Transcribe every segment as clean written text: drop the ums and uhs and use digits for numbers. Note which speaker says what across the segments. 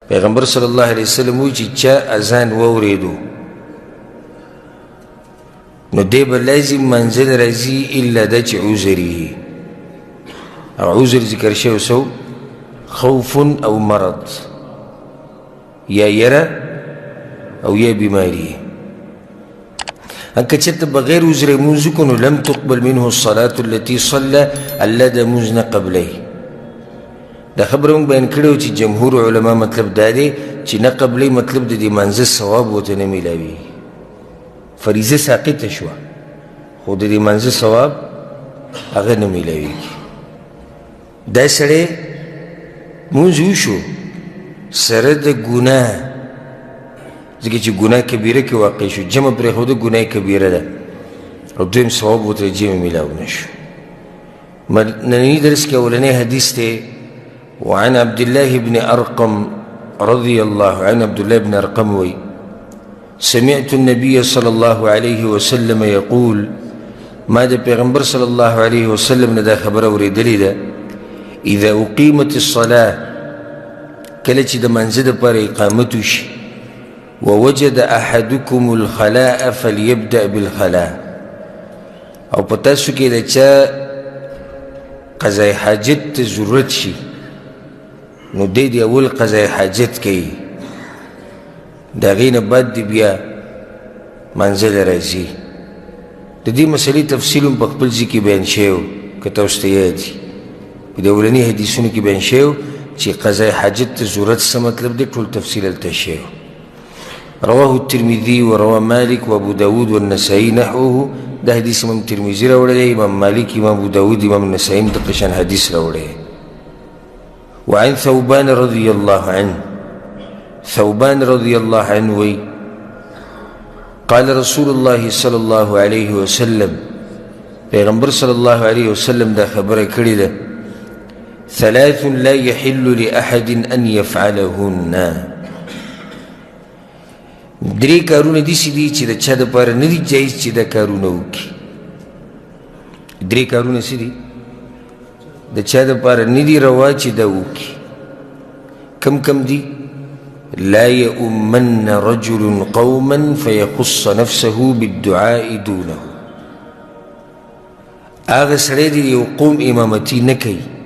Speaker 1: پیغمبر صلی الله علیه وسلم وی چې چا اذان واوریدو نو دی به لازم منزل راځي الا دا چې عذري او عذر ذکر شوی سو خوف او مرض یا یره او یا بیماری انکه چرته بغیر عذر مونځ کو نو لم تقبل منه الصلاة التي صلى الله د مونځ نه قبلی دا خبره مونږ بیان کړو چې جمهور علما مطلب دا دی چې نه قبلی مطلب د دې منځ ثواب ورته نه میلاوي فریضه ساقطه شوه خو د دې منځ ثواب هغه نه میلاویږي دا سړی مونځ وشو سره د ګناه ځکه چې ګناه کبیره کې واقع شو جمع پرېښوده ګناه کبیره ده او دویم ثواب ورته جمع میلاو نه شو ننني درس کې اولنی حدیث دی وعن عبد الله بن أرقم رضي الله عنه عبد الله بن أرقم وي سمعت النبي صلى الله عليه وسلم يقول ما دا پیغمبر صلى الله عليه وسلم ندا خبر اوریدلی ده اذا اقيمت الصلاة کله چې د منځ دپاره اقامت وشي ووجد احدكم الخلاء فليبدأ بالخلاء او په تاسو کې د چا قضای حاجت ته ضرورت شي نو دی اول قضای حاجت کوي د هغې نه بعد دی بیا منزل راځي د دې مسلې تفصیل هم په خپل ځای کې بیان شوی که تاسو ته یاد وي په د اولني حدیثونو کې بیان شوی چې قضای حاجت ته ضرورت څه مطلب دی ټول تفصیل هلته شوی رواه الترمذي وروى مالك وابو داود والنسائي نحوه ده حدیث امام ترمذي راوړی امام مالک امام ابو داود امام النسائي هم دقه شان حدیث راوړی وعن ثوبان رضي الله عنه ثوبان رضي الله عنه وي قال رسول الله صلى الله عليه وسلم پیغمبر صلى الله عليه وسلم دا خبره کړې ده ثلاث لا يحل لأحد أن يفعلهن درې کارونه داسې دي چې د چا دپاره نه دي جایز چې دا کارونه وکړي درې کارونه څه دي د چا دپاره نه دي روا چې دا وکړي کم کم دي لا يؤمن رجل قوما فيخص نفسه بالدعاء دونه هغه سړی دی یو قوم امامتي نه کوي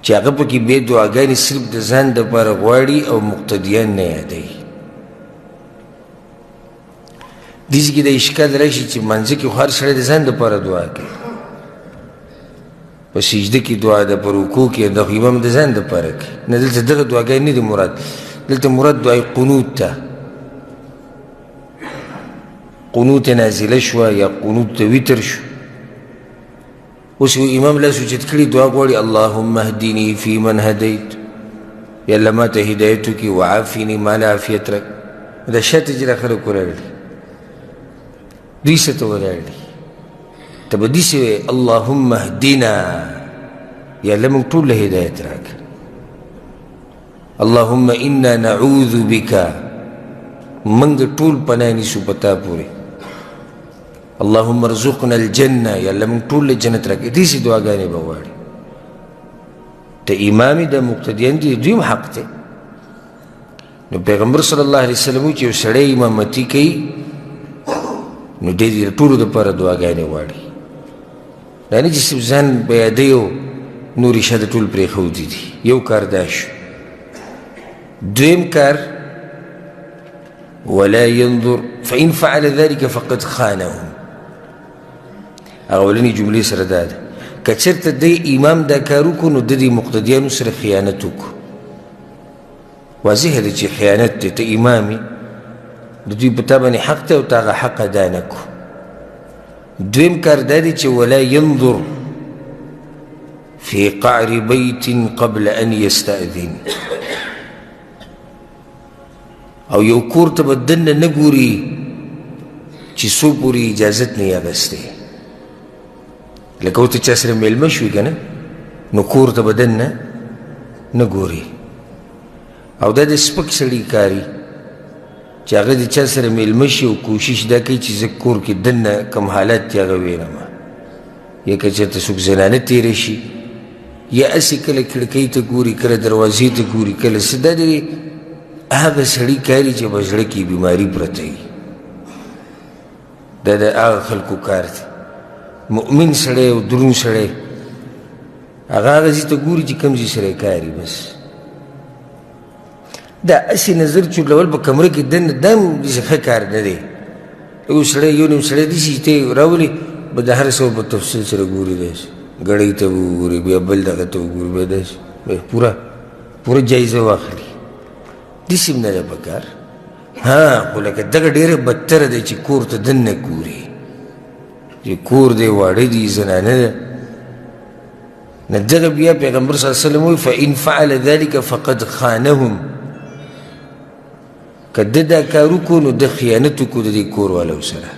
Speaker 1: چې هغه پکې بې دعاګانې صرف د ځان دپاره غواړي او مقتدیان نه یادوي داسې کې د اشکال راشي چې منځه کې خو هر سړی د ځان دپاره دعا کوي په سجده کې دعا ده په رکوع کې د امام د ځان دپاره کوي نه دلته دغه دعاګانې نه دي مراد دلته مراد دعای قنوت ته قنوت نازله شوه یا قنوت ته وتر شو اوس یو امام لاس اوچت کړي دعا غواړي اللهم اهدني فی من هدیت یا الله ما ته هدایت وکړي وعافني ما له عافیت راکړي دا شاته چې را خلک ولاړ دي دوی څه ته ولاړ دي ته به داسې وایې اللهم اهدنا یا الله موږ ټول له هدایت راکړه اللهم انا نعوذ بک موږ ټول پناه نیسو په تا پورې اللهم ارزقنا الجنه یا الله موږ ټول له جنت راکړي داسې دعاګانې به غواړي ته امام د مقتدیان دي دوی هم حق دی نو پیغمبر صلی الله علیه وسلم چې یو سړی امامتي کوي نو دی د ټولو دپاره دعاګانې غواړي دا نه چې صرف ځان به یادوي او نورې شاته ټول پرېښودي دي یو کار دا شو دویم کار ولا ينظر فإن فعل ذلك فقد خانهم اولنی جملې سره دا ده که چېرته دی امام دا کار وکړو نو د دې مقتدیانو سره خیانت وکړو واضحه ده چې خیانت دی ته امام یې د دوی په تا باندې حق دی او تا هغه حق ادا نه کړو دویم کار دا دی چې ولا ينظر في قعر بيت قبل أن يستأذن او یو کور ته به دننه نه ګوري چې څو پورې اجازت نه یې اخیستی لکه ورته چا سره میلمه شوي که نه نو کور ته به دننه نه ګوري او دا د سپک سړي کاري چې هغه د چا سره میلمه شي او کوشش دا کوي چې زه کور کې دننه کوم حالت دی هغه وینم یا که چېرته څوک زنانه تېره شي یا اسې کله کړکۍ ته ګوري کله دروازې ته ګوري کله څه دا د هغه سړي کار چې په زړه کې بیماري پرته وي دا د هغه خلکو کار دی مؤمن سړی او دروند سړی هغه هغه ځای ته ګوري چې کوم ځای سره یې کار بس دا اسې نظر چورلول په کمره کې دننه دا هم داسې ښه کار نه دی یو سړی یو نیم سړی داسې چې ته یې راولې به د هر څه په تفصیل سره ګوري داسې ګړۍ ته به وګوري بیا بل دغه ته وګوري بیا داسې پوره جایزه واخلي داسې هم نه دی په کار خو لکه دغه ډېره بدتره دی چې کور ته دننه ګوري چې کور دی واړه دي زنانه ده نه دغه بیا پیغمبر صلی الله علیه وسلم وایي فإن فعل ذلك فقد خانهم که ده دا کار وکړو نو ده خیانت وکړو د دې کور والو سره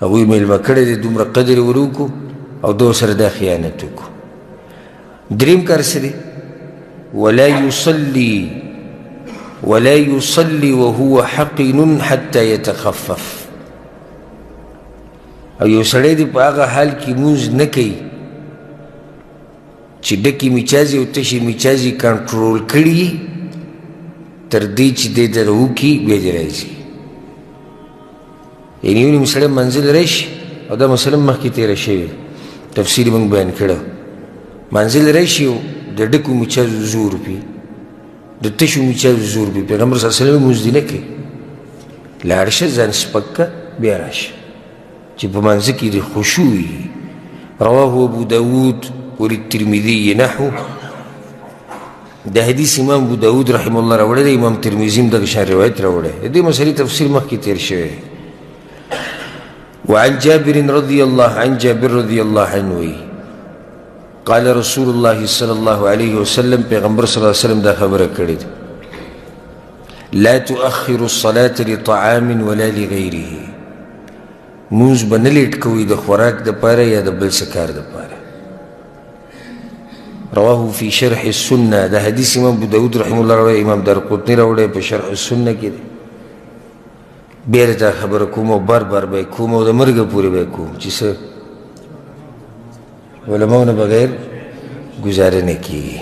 Speaker 1: هغوی میلمه کړی دی دومره قدر ور وکړو او ده سره دا خیانت وکړو دریم کار څه دی ولا يصلي وهو حقن حتى يتخفف او یو سړی دی په هغه حال کې مونځ نه کوي چې ډکې میچازې او تشې میچازې کنټرول کړي تر دې چې دی دغه وکړي بیا دې راځي یعنې یو نیم سړی منزل راشي او دا مثلا مخکې تېره شوې تفصیل موږ بیان کړی منزل راشي او د ډکو میچازو 100 روپۍ د تشو میچازو 100 روپۍ پیغمبر صلی الله علیه وسلم مونځ دې نه کوي لاړ شه ځان سپک کړه بیا راشه چې په منځ کې د خشوع وي رواه ابو داود وللترمذي نحو دا حدیث امام ابو داود رحمه الله راوړی دی امام ترمذي هم دغه شان روایت راوړی د دې مسلې تفسیر مخکې تېر شوی وعن جابر رضي الله عنه قال رسول الله صلى الله عليه وسلم پیغمبر صلی الله علیه وسلم دا خبره کړې ده لا تؤخر الصلاة لطعام ولا لغيره مونځ به نه لیټ کوئ د خوراک دپاره یا د بل څه کار دپاره رواه فی شرح السنه دا حدیث امام ابو داود رحمه الله راوړی امام دارقطني راوړی په شرح السنه کې دی بیا دا خبره کوم او بار بار به یې کوم او د مرګه پورې به یې کوم چې څه علماو نه بغیر ګزاره نه کېږي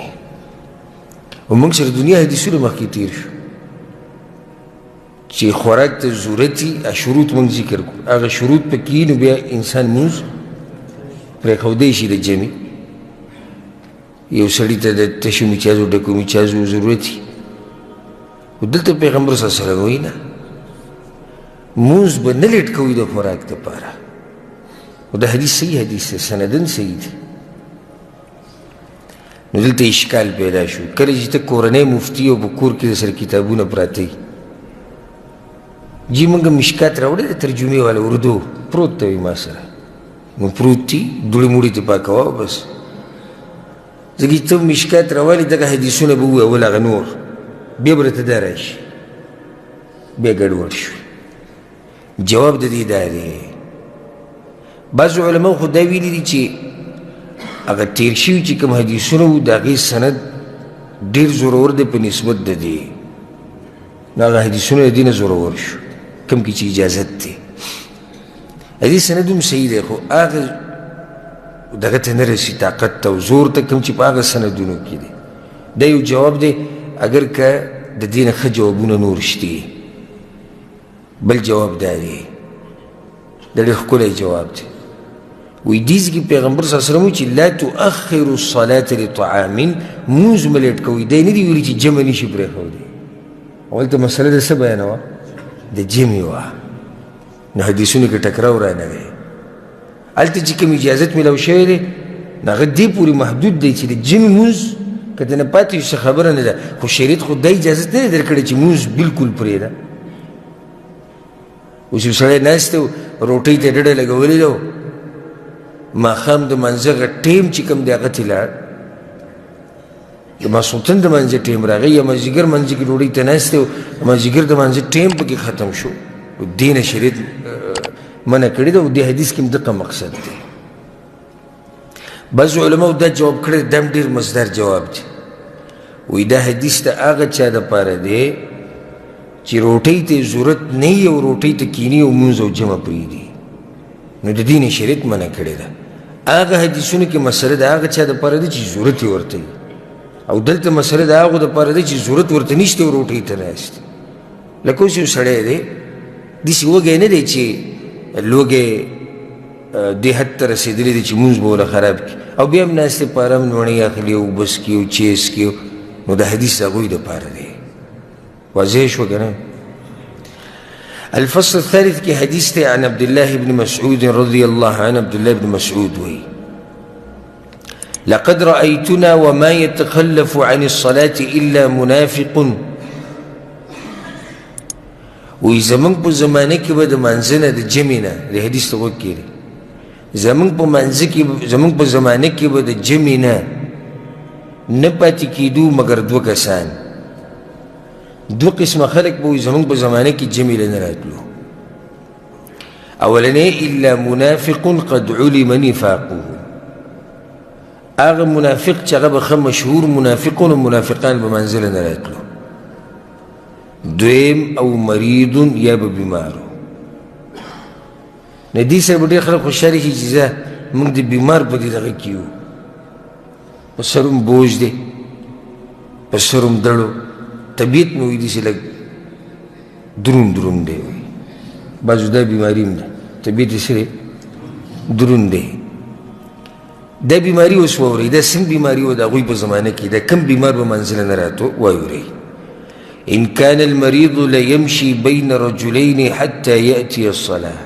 Speaker 1: او موږ سره دنیا حدیثونه مخکې تېر شو چې خوراک ته ضرورت وي شروط موږ ذکر کړو هغه شروط پکې نو بیا انسان مونځ پرېښودی شي د جمع یو سړي ته د تشو میچازو ډکو میچازو ضرورت وي خو دلته پیغمبر صلی الله علیه وسلم وایي نه مونځ به نه لیټ کوئ د خوراک دپاره او دا حدیث صحیح حدیث دی سندن صحیح دی نو دلته اشکال پیدا شو کله چې ته کورنی مفتی او په کور کې سره کتابونه پراته جی منگا مشکات راوڑے دا ترجمه والا اردو پروت تاوی ما سره نو پروت تی دوڑی موڑی تی پاکواو بس زگی تو مشکات راوالی دکا حدیثون بوی اول آغا نور بیا برتا داراش بیا گڑوڑ شو جواب دا دی داری بعض علماء خود دا ویلی دی چی اگر تیر شوی چی کم حدیثون دا غی سند دیر ضرور دی پا نسبت دا دی نا اگر حدیثون دین ضرور شو کم کی چی اجازت تی حدیث سندم صحیح دی خو آغا دغت نرسی طاقت تا و زور تا کم چی پا آغا سندونو کی دی دا یو جواب دی اگر که دا دین خ جوابون نورشتی بل جواب داری دا لی خکول جواب دی وی دیز کی پیغمبر صلی اللہ علیہ وسلم چی لا تؤخر الصلاة لطعام موز ملیٹ کوئی دا ندی ویلی چی جمع نیشی پریخو دی اول تا مسئلہ دا سب بیانوا دا جمعی وا نو حدیثونی که ٹکراو را نگئی علتا چی کم اجازت ملاو شوی دی ناغد دی پوری محدود دی چی دا جمعی موز کتا نپاتی اس خبر ندا خو شریعت خود دا اجازت نده در کڑی چی موز بلکل پریدا اسی سڑے ناستے روٹی تا ڈڑا لگولی دو ما خام دا منزغ ٹیم چی کم دا غتی لار ما سلطن دا منزغ ٹیم را گئی یا ما زگر منزغ کی روڑی تناستے ما زگر دا منزغ ٹیم پا کی ختم شو دین شریعت منع کردی دا دی حدیث کم دقا مقصد دی بعض علماء دا جواب کرد دام دیر مصدر جواب دی وی دا حدیث دا آغا چا دا پارا دی چی روٹی تے ضرورت نہیں او روٹی تے کینی او منز او جمع پریدی نو دا دین شریعت منع کرده هغه حدیثونو کې مسله د هغه چا دپاره ده چې ضرورت یې ورته وي او دلته مسله د هغو دپاره ده چې ضرورت ورته نشته او روټۍ ته ناست لکه اوس یو سړی دی داسې وږی نه دی چې لوږی دې حد ته رسېدلی دی چې مونځ به وله خراب کړي او بیا هم ناست دی په ارام نوڼۍ اخلي او بس کي او چیس کي نو د حدیث د هغوی دپاره دی واضح شوه که نه الفصل الثالث کی حدیث تے عن عبداللہ بن مسعود رضی اللہ عنہ عبداللہ بن مسعود وی لقد رأيتنا وما يتخلف عن الصلاة إلا منافق وی زمان پا زمانه کی با دا منزنه دا جمعنا دا حدیث تا غد کیره زمان پا زمانه کی با دا جمعنا نپاتی کی دو مگر دو کسان دو قسم خلق بوی زمان پا زمانه کی جمع لنراتلو اولنه الا منافق قد علم نفاقه آغا منافق چاگا بخم مشهور منافقون و منافقان بمنزل نراتلو دویم او مريض یا ببیمارو ندی سر بڑی خلق خوشاری کی چیزا منگ دی بیمار پا دی دغی کیو پسرم بوج دی پسرم دڑو طبیعت میں ہوئی دیسی لگ درون دے ہوئی بازو دا بیماریم دا طبیعت اسرے درون دے دا بیماری اس و رہی دا سن بیماری و دا غوی پا زمانہ کی دا کم بیمار با منزل نراتو وایو رہی ان كان المريض ليمشي بين رجلين حتى يأتي الصلاة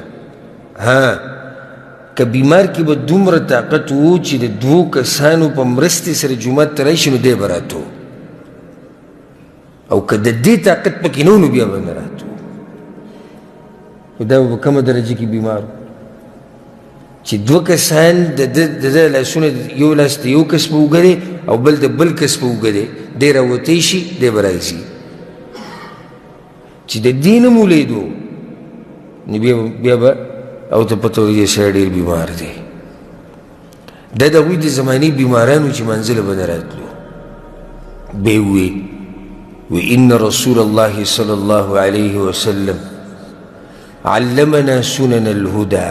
Speaker 1: ها كبيمار کی با دومر طاقت ہو چی دا دو کسانو پا مرستی سر جمعات ترائشنو دے براتو او که د دې طاقت پکې نه نو بیا به نه راتو دا به کومه درجه کې بیمار چې دوه کسان د ده لاسونه یو لاس د یو کس په اوږه دی او بل د بل کس په اوږه دی دی راوتی شي دی به راځي چې د دې نه مو لیدو نو بیا به او ته پته ولګي سړی ډېر بیمار دی دا د هغوی د زماني بیمارانو چې منزله به نه راتلو به ووی وإن رسول الله صلى الله عليه وسلم علمنا سنن الهدى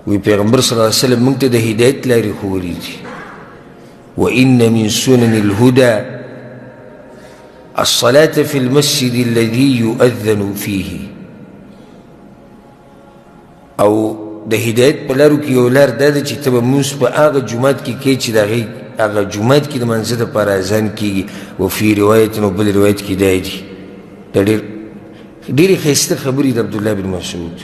Speaker 1: وی پیغمبر صلی اللہ علیہ وسلم منگتا دا ہدایت لاری خوری دی وإن من سنن الهدى الصلاة في المسجد الذي يؤذن فيه او دا ہدایت پلارو کی اولار دادا چی تبا منس پا آغا جماعت کی کئی چی دا غی آغا جماعت کی دا منزد پار آزان کی وفی روایت و بل روایت کی دائی دی دا دیر خیست خبری دا عبداللہ بن مسعود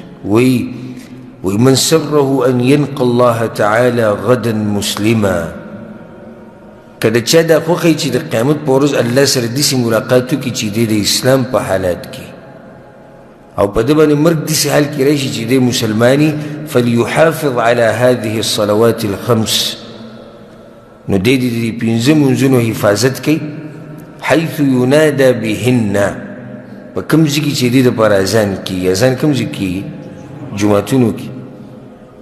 Speaker 1: ومن سره ان ينقى الله تعالى غدا مسلما کدا چا دا خوخی چی دا قیامت پورز اللہ سر دیسی ملاقاتو کی چی دے دا اسلام پا حالات کی او پا دبانی مرگ دیسی حال کی رئیشی چی دے مسلمانی فلیحافظ على هذه الصلوات الخمس نو دے دی پینزم انزنو حفاظت کی حیث ینادا بهن پا کم زکی چی دے دا پار ازان کی ازان کم زکی جمعتونو کی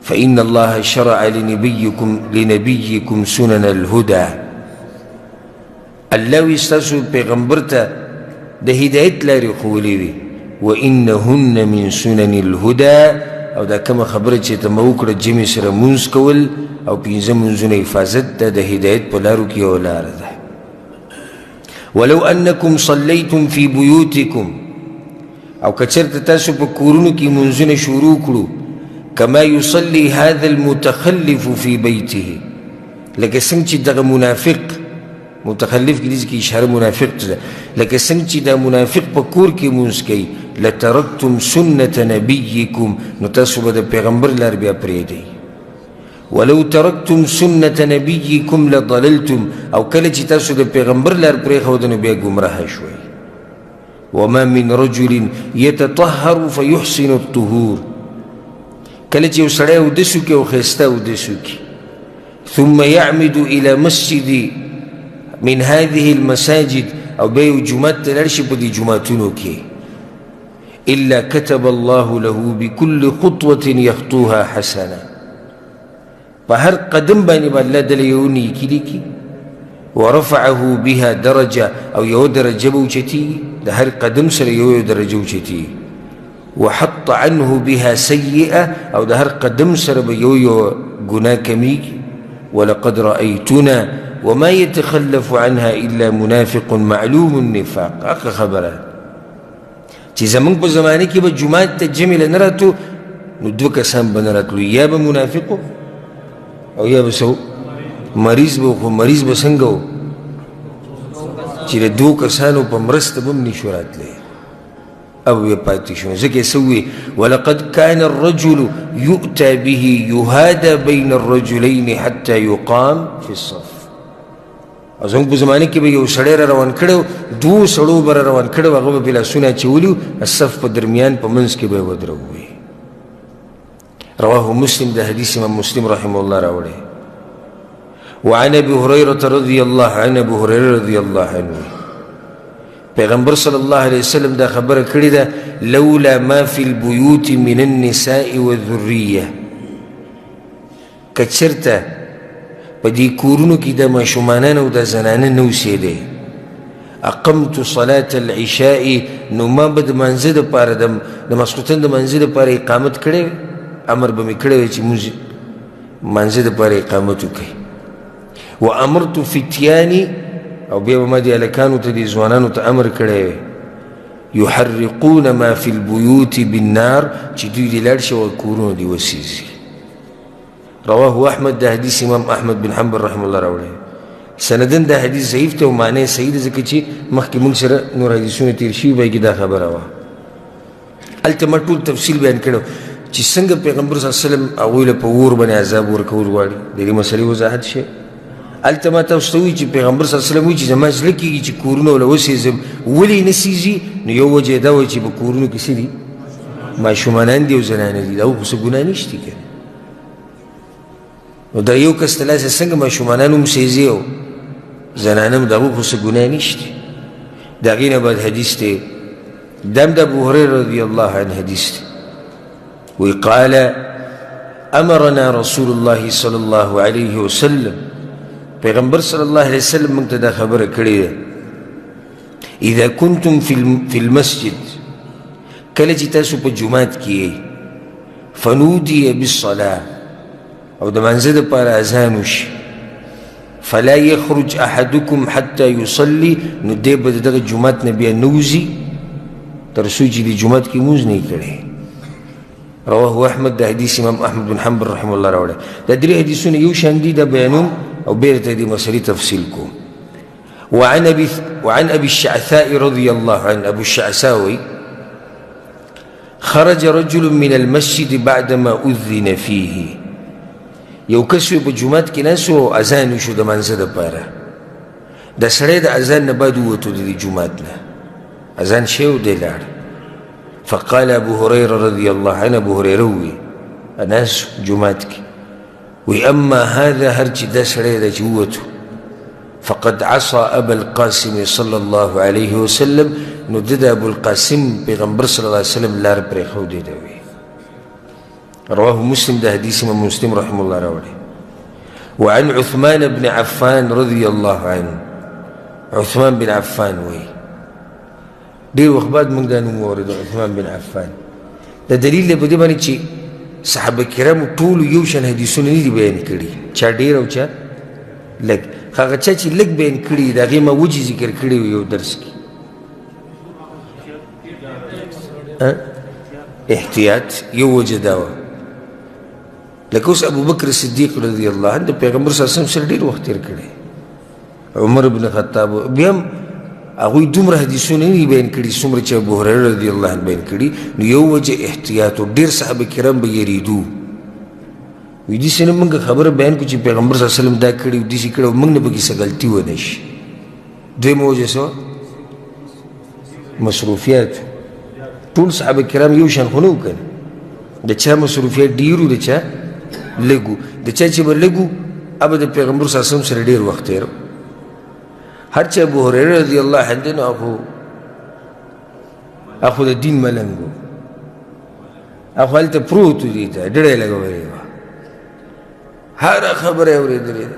Speaker 1: فإن الله شرع لنبيكم سنن الهدى اللہ وستاسو پیغمبرتا دا ہدایت لاری خولیوی وإنهن من سنن الهدى او دا کم خبر چیتا موکر جمع سر منز کول او پینزم منزون حفاظت دا ہدایت پلارو کی اولار دا ولو انکم صلیتم فی بیوتکم او کچرت تاسو پا کورونو کی منزون شروع کرو کما یصلی هذا المتخلف فی بیته لکه سنگ چی دا منافق متخلف کی دیز کی اشاره منافق تدا لکه سنگ چی دا منافق پا کور کی منز کی لترکتم سنت نبیکم نتاسو با دا پیغمبر لار بیا پریدی ولو ترکتم سنت نبیکم لضللتم او کل چی تاسو دا پیغمبر لار پری خودنو بیا گمراه شوی وما من رجل يتطهر فيحسن الطهور کل چی سڑے او دسو کی او خیستا او دسو کی ثم يعمد الى مسجد من هذه المساجد او بيو جمعت تلرشي بدي جمعتونو كي إلا كتب الله له بكل خطوة يخطوها حسنة فهر قدم باني بالله دليوني كي ورفعه بها درجة او يو درجة بوشتي ده هر قدم سر يو درجة بوشتي وحط عنه بها سيئة او ده هر قدم سر يو گناه کمیگی ولقد رأيتنا وما يتخلف عنها إلا منافق معلوم النفاق. اقا خبره چې زمونږ په زمانه کې به جماعت ته جمع له نه راتلو نو دوه کسان به نه راتلو، یا به منافق او یا به څه مریض به، خو مریض به څنګه و چې د دوه کسانو په مرسته به هم نشو راتلی او بیا پاتې شو. ځکه یې څه وویل ولقد كان الرجل يؤتى به يهادى بين الرجلين حتى يقام في الصف. او زموږ په زمانه کې به یو سړی را روان کړی، دوو سړو به را روان کړی، هغه به بې لاسونه اچولي، صف په درمیان په منځ کې به یې ودروي. رواه مسلم، د حدیث امام مسلم رحمه الله راوړی. وعن ابي هريره رضي الله عنه، ابو هريره رضي الله عنه پیغمبر صلی الله علیه وسلم دا خبره کړې ده لولا ما فی البیوت من النساء والذریه، که چېرته په دې کورونو کې د ماشومانان او د زنانه نه اوسېدی اقمت صلاة العشاء، نو ما به د مانځه دپاره د ماسخوتن د مانځه دپاره اقامت کړی، امر به مې کړی وی چې مونځ مانځه دپاره اقامت وکړئ. وامرت فتیاني، او بیا به ما دې هلکانو ته دې ځوانانو ته امر کړی وی یحرقون ما فی البیوت بالنار، چې دوی دې لاړ شي او کورونه دې وسیزي. رواه احمد، دا حدیث امام احمد بن حنبل رحمه الله راوړی. سندن دا حدیث ضعیف ته او معنی صحیح ده، ځکه چې مخکې موږ سره نور حدیثونه تېر شوي به کې دا خبره وه. هلته ما ټول تفصیل بیان کړی چې څنګه پیغمبر صلی الله علیه وسلم هغوی له په اور باندې عذاب ورکول غواړي، د دې مسلې وضاحت شي. هلته ما تاسو ته وایي چې پیغمبر صلی الله علیه وسلم وایي چې زما زړه کېږي چې کورونه وله وسېځم، ولې نه سېځي؟ نو یو وجه یې دا وایي چې په کورونو کې څه دي؟ ماشومانان دي او زنانه دي، د هغو خو څه ګناه نشته که نو د یو کس ته لاسې څنګه ماشومانان هم سېځي او زنانه هم د هغو خو څه ګناه نشته. د هغې نه بعد حدیث دی، دا هم د ابو هريره رضی الله عنه حدیث دی، وی قال امرنا رسول الله صلی الله علیه وسلم، پیغمبر صلی الله علیه وسلم موږ ته دا خبره کړې ده اذا کنتم فی المسجد، کله چې تاسو په جومات کې یئ فنودي بالصلاة، او د مانځه دپاره اذان وشي، فلا یخرج احدکم حتی یصلي، نو دی به د دغه جومات نه بیا نه وځي تر څو چې د جومات کې لمونځ نه یې کړی. رواه احمد، د حدیث امام احمد بن حنبل رحمه الله راوړی. دا درې حدیثونه یو شان دي، دا بیانوم او بیرته دې مسلې تفصیل کوم. وعن ابي الشعثاء رضي الله عنه، ابو الشعثاء خرج رجل من المسجد بعدما اذن فيه، یو کس په جومات کې ناست و اذان وشو د مانځه دپاره، د سړی د اذان نه بعد ووتو د دې جومات نه، اذان شوی و دی لاړ. فقال ابو هريره رضي الله عنه، ابو هريره وی ناس جومات کې وی اما هذا، هر چې دا سړی ده چې ووتو فقد عصى ابا القاسم صلى الله عليه وسلم، نو د ابو القاسم پیغمبر صلی الله علیه وسلم لار پرېښودې ده وی. رواه مسلم، ده حدیث امام مسلم رحمه الله راوړی. وعن عثمان بن عفان رضي الله عنه، عثمان بن عفان وی ډېر وخت بعد موږ دا نوم واورېدو، عثمان بن عفان. دا دلیل دی په دې باندې چې صحابه کرامو ټولو یو شان حدیثونه نه دي بیان کړي، چا ډېر او چا لږ. هغه چا چې لږ بیان کړي د هغې ما وجې ذکر کړي وي یو درس کې. احتیاط یو وجه دا وه، لکه اوس ابوبکر صدیق رضی الله عنه د پیغمبر صلی الله علیه وسلم سره ډېر وخت تېر کړی، عمر بن خطاب، بیا هم هغوی دومره حدیثونه نه دي بیان کړي څومره چې ابو هريره رضی الله عنه بیان کړي. نو یو وجه احتیاط و، ډېر صحابه کرام به یېرېدو، وایي داسې نه موږ خبره بیان کړو چې پیغمبر صلی الله علیه وسلم دا کړي و داسې کړي و، موږ نه پکې څه غلطي ونه شي. دویمه وجه څه وه؟ مصروفیات. ټول صحابه کرام یو شان خو نه وو که نه، د چا مصروفیات ډېر و، د چا لږ و. د چا چې به لږ و هغه به د پیغمبر صلی الله علیه وسلم سره ډېر وخت تېر و. هر چې ابو هريره رضی الله عنه دی نو هغه خو د دین ملنګ و، هغه هلته پروت و، دې ته ډېره یې لګولې وه، هره خبره یې اورېدلې ده.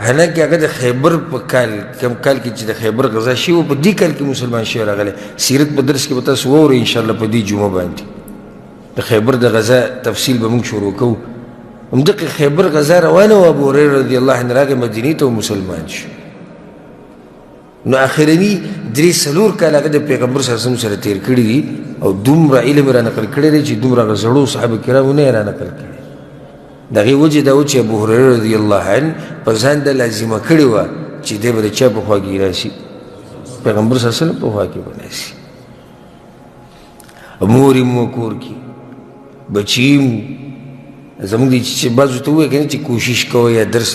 Speaker 1: حالانکې هغه د خیبر په کال کوم کال کې چې د خیبر غزا شوې وه، په دې کال کې مسلمان شوی راغلی. سیرت په درس کې به تاسو واورئ انشاءالله په دې جمعه باندې. د خیبر د غزا تفصیل به موږ شروع کوو همدغه خیبر غزا روانه وه ابو هریره رضی الله عنه راغی مدینې ته مسلمان شو نو اخرني 3-4 کاله هغه د پیغمبر صلی الله علیه وسلم سره تیر کړي دي او دومره علم را نقل کړی دی چې دومره هغه زړو صحابه کرامو نه یې را نقل کړی د هغې وجه دا و چې ابو هریره رضی الله عنه په ځان د لازمه کړې وه چې دی به د چا په خوا کې راشي پیغمبر صلی الله علیه وسلم په خوا کې به راشي مور یې مو کور کې بچي یې مو زموږ دی چې بعضو ته ووایي که نه چې کوشش کوه یا درس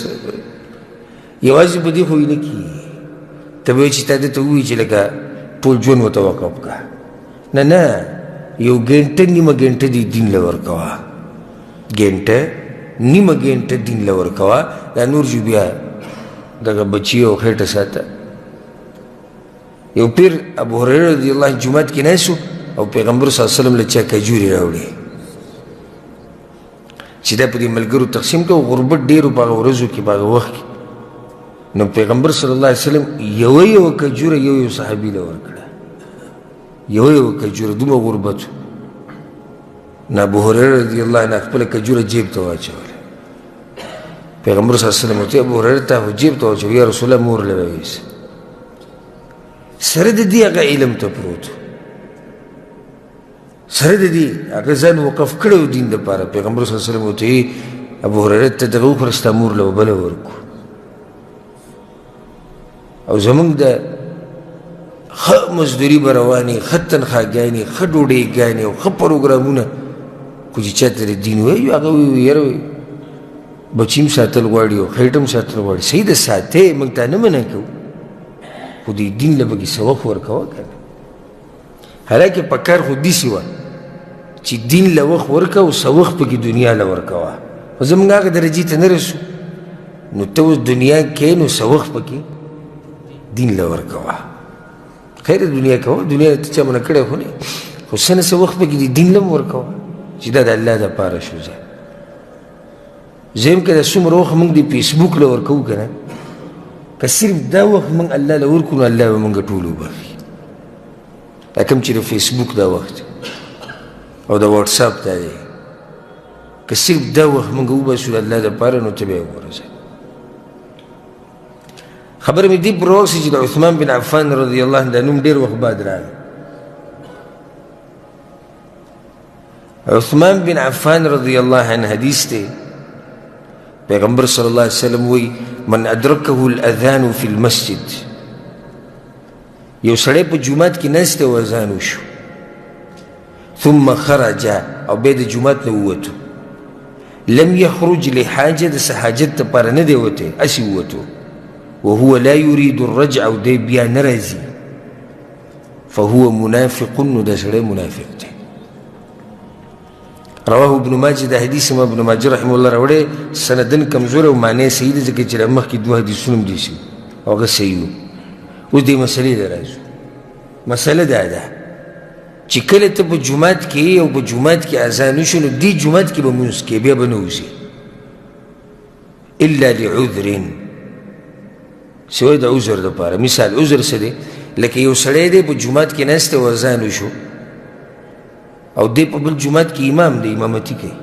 Speaker 1: یوازې په دې خو یې نه کېږي ته به وایي چې تا دې ته ووایي چې لکه ټول ژوند ورته وقف کړه نه نه یو ګنټه نیمه ګنټه دې دین له ورکوه ګنټه نیمه ګنټه دین له ورکوه دا نور جو بیا دغه بچي او خېټه ساته یو پیر ابو هریره رضی الله عنه جومات کې ناست او پیغمبر صلی الله علیه وسلم له چا کجورې راوړې چې دا په دې ملګرو تقسیم کړه او غربت ډېرو په هغه ورځو کې په هغه وخت کې نو پیغمبر صلی الله علیه وسلم یوه کجوره یو صحابي له ورکړه یوه کجوره دومره غربت نو ابو هریره رضی الله عنه خپله کجوره جیب ته واچوله پیغمبر صلی الله علیه وسلم ورته ابو هریره تا خو جیب ته واچوه یا رسول الله مور له ویسه سره د دې هغه علم ته پروت سره د دې هغه ځان وقف کړی و دین دپاره پیغمبر صلی الله علیه وسلم ورته ابو هریره ته دغه وخوره ستا مور له بله ورکو او زمونږ د ښه مزدوري به روانې ښه تنخواګانې ښه ډوډۍ او ښه پروګرامونه خو چې چا ته د دین وایي هغه وایي یاره بچي هم ساتل غواړي او خېټه هم ساتل غواړي صحیح ده ساتې موږ تا نه منع کوو خو دې دین له پکې څه وخت ورکوه که نه حالانکې په کار خو داسې وه چې دین له وخت ورکوه او څه وخت پکې دنیا له ورکوه خو زموږ هغه درجې ته نه رسو نو ته اوس دنیا کې نو څه وخت پکې دین له ورکوه خیر دنیا کوه دنیا ته چا منع کړی خو نه خو څه نه څه وخت پکې دین له هم ورکوه چې دا د الله دپاره شو ځه زم که دا څومره وخت موږ د فیسبوک له ورکوو که نه که صرف دا وخت موږ الله له ورکو نو الله به موږ ټول وبخي دا کوم چې د فیسبوک دا وخت او د واټساپ دا دی که صرف دا وخت موږ وباسو د الله دپاره نو ته به یې وګوره خبره مې دې پر واخیستې چې د عثمان بن عفان رضی الله عنه دا نوم ډېر وخت بعد راغی عثمان بن عفان رضی الله عنه حدیث دی پیغمبر صلی الله علیه وسلم وی من ادرکه الاذان فی المسجد یو سړی په جومات کې ناست او اذان وشو ثم خرج او بیا د جومات نه ووتو لم یخرج لحاجه د څه حاجت دپاره نه دی وتی هسې ووتو وهو لا يريد الرجع او دی بیا نه راځي فهو منافق نو دا سړی منافق دی رواه ابن ماجه دا حدیث ما ابن ماجه رحمه الله راوړی سندن کمزور او معنی صحیح دی ځکه چې مخکې 2 حدیثونه هم دي شوي او هغه صحیح وو اوس دې مسلې ته راځو مسله دا ده چې کله ته په جومات کې او په جومات کې اذان وشو نو دې جومات کې به لمونځ کوې بیا به نه وځې الا لعذر سوی د عذر دپاره مثال عذر څه دی لکه یو سړی دی په جومات کې ناست او اذان وشو او دی په بل جومات کې امام دی امامتي کوي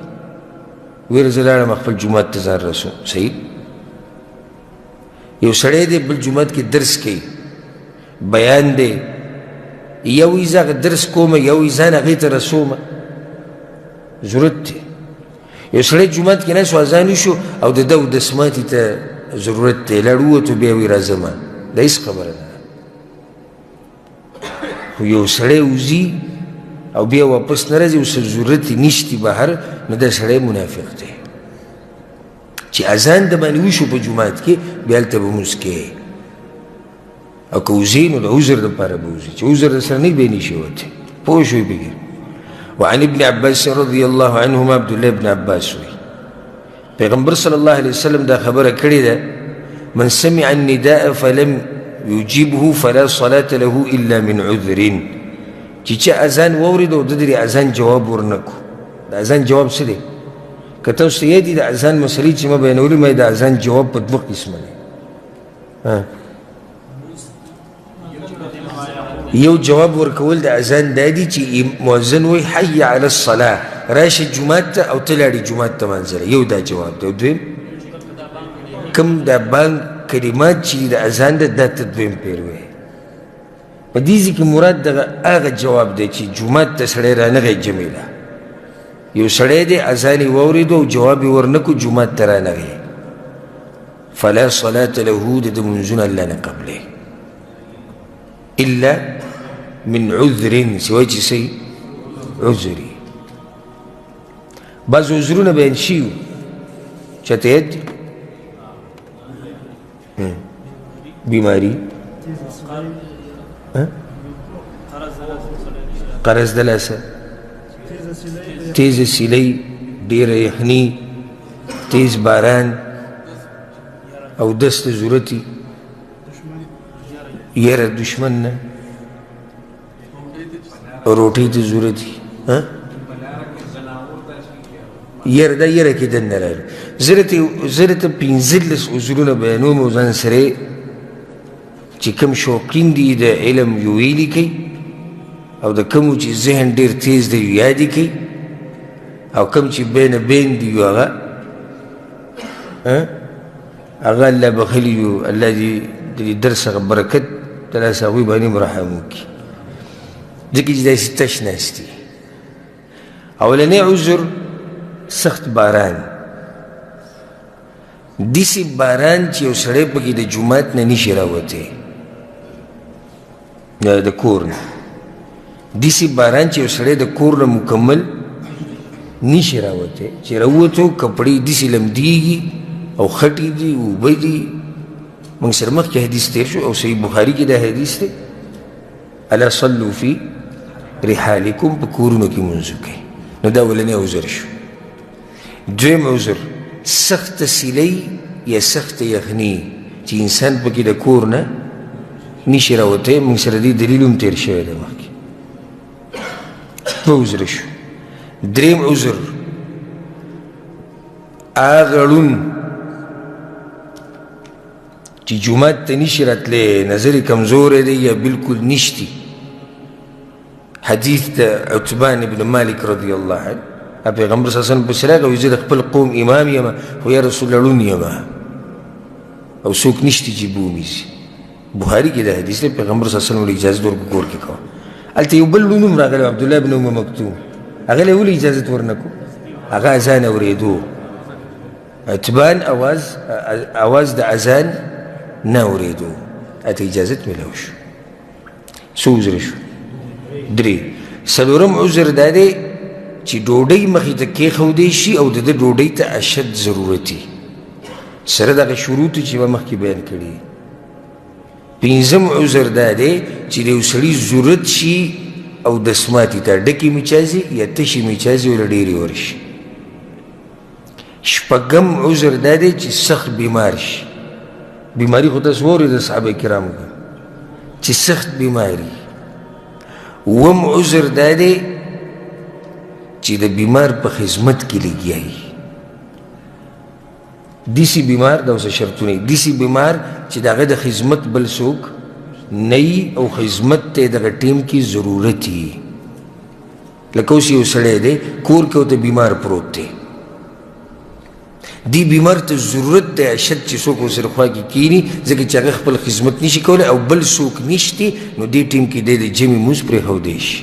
Speaker 1: ویره زه لاړم خپل جومات ته ځان رسوم صحیح یو سړی دی بل جومات کې درس کوي بیان دی یو یې زه هغه درس کومه یو یې ځان هغې ته رسومه ضرورت دی یو سړی جومات کې ناست اذان وشو او د ده اودسماتي ته ضرورت دی لاړ ووتو بیا وایي راځمه دا هېڅ خبره نه ده خو یو سړی وځي او بیا واپس نه راځي اوس ضرورت یې نشتي بهر نو دا سړی منافق دی چې اذان د باندې وشو په جومات کې بیا هلته به لمونځ کوې او که وځې نو د عذر دپاره به وځې چې عذر درسره نه بیا نشي وتی پوه شوې بګې وعن ابن عباس رضی الله عنهما عبدالله ابن عباس وی پیغمبر صلی الله علیه وسلم دا خبره کړې ده من سمع النداء فلم يجيبه فلا صلاة له الا من عذر چې چا اذان واورېد او د دې اذان جواب ورنکو د اذان جواب څه دی که تاسو ته یاد وي د اذان مسلې چې ما بیانولې ما د اذان جواب په 2 قسمه دی یو جواب ورکول د اذان دا دی چې مؤذن وایي حي علی الصلاة راشه جومات ته او ته لاړې جومات ته منځله یو دا جواب دی. دویم کوم دا بانک کلمات چې د اذان ده دا ته دویم پیر وایي. په دې ځای کې مراد دغه هغه جواب دی چې جومات ته سړی رانغی جمیله یو سړی دی اذان یې واورېدو او جواب یې ورنکړو جومات ته رانغی فلا صلاة له د ده منځونه الله نه قبلوي الا من عذر سوای چې څه عذر وي. بعض عذرونه بیان شوي چاته یاد دي بیماری قرض د لاسه تیز سیلی ډیره یخني تیز باران او دست ضرورتي یره دشمن نه روټۍ ته ضرورتي یره دا یره کې دننه راغلي. زه درته 15 عذرونه بیانوم او ځان سره چې کوم شوقین دي د علم یو یې لیکئ او د کومو چې ذهن ډېر تیز دی یو یاد یې کوي او کوم چې بین بین دي یو هغه الله بخلي یو الله دې د درس څخه برکت د لاسه هغوی باندې رحم وکړي ځکه چې داسې تش ناست دي. اولنی عذر سخت باران داسې باران چې یو سړی پکې د جومات نه نشي راوتی د کور نه داسې باران چې یو سړی د کور نه مکمل نشي راوتی چې راوتو کپړې داسې لمدېږي او خټې دي اوبه دي. موږ سره مخکې حدیث تیر شو او صحیح بخاري کې دا حدیث دی الا صلوا فی رحالکم په کورونو کې لمونځ وکئ. نو دا اولنی عذر شو. دویم عذر سخت سیلی یا سخت یخني چې انسان پکې د کور نه نشي راوتی. موږ سره دې دلیل هم تیر شوی دی مخکې. دوه عذر شو. دریم عذر هغه ړوند چې جومات ته نشي راتلی نظر کمزوری دی یا بلکل نشتی. حدیث د عتبان بن مالک رضی الله عنه پیغمبر صلی الله علیه وسلم پسې راغی وایي زه د خپل قوم امام یم خو یا رسول الله ړوند یم او څوک نشته چې بومیږي. بخاري کې دا حدیث دی پیغمبر صلی الله علیه وسلم اجازه ورکړو کور کې کوه. هلته یو بل ړوند هم راغلی عبدالله بن ام مکتوم هغه له ولې اجازت ورنکړو هغه اذان اورېدو عتبان اواز د اذان نه اورېدو اته اجازت میلاو شو. څو عذر شو؟ درې. څلورم عذر دا دی چې ډوډۍ مخې ته کېښودی شي او د ده ډوډۍ ته اشد ضرورتي سره دغه شروطو چې به مخکې بیان کړي. پنځم عذر دا دی چې د یو سړي ضرورت شي او دسماتي ته ډکې میچازي یا تشې میچازي وله ډېرې ورشي. شپږم عذر دا دی چې سخت بیمار شي. بیماری خو تاسو واورئ د صحابه کرامو کې چې سخت بیماری. اووم عذر دا دی چې د بیمار په خدمت کې لګیا وي. داسې بیمار دا اوس شرطونه دي داسې بیمار چې د هغه د خدمت بل څوک نه وي او خدمت ته یې دغه ټیم کې ضرورت وي. لکه اوس یو سړی دی کور کې ورته بیمار پروت دی دی بیمار ته ضرورت دی اشد چې څوک ورسره خوا کې کښېني ځکه چې هغه خپل خدمت نشي کولی او بل څوک نشتی نو دې ټیم کې دی د جمع لمونځ پرېښودی شي.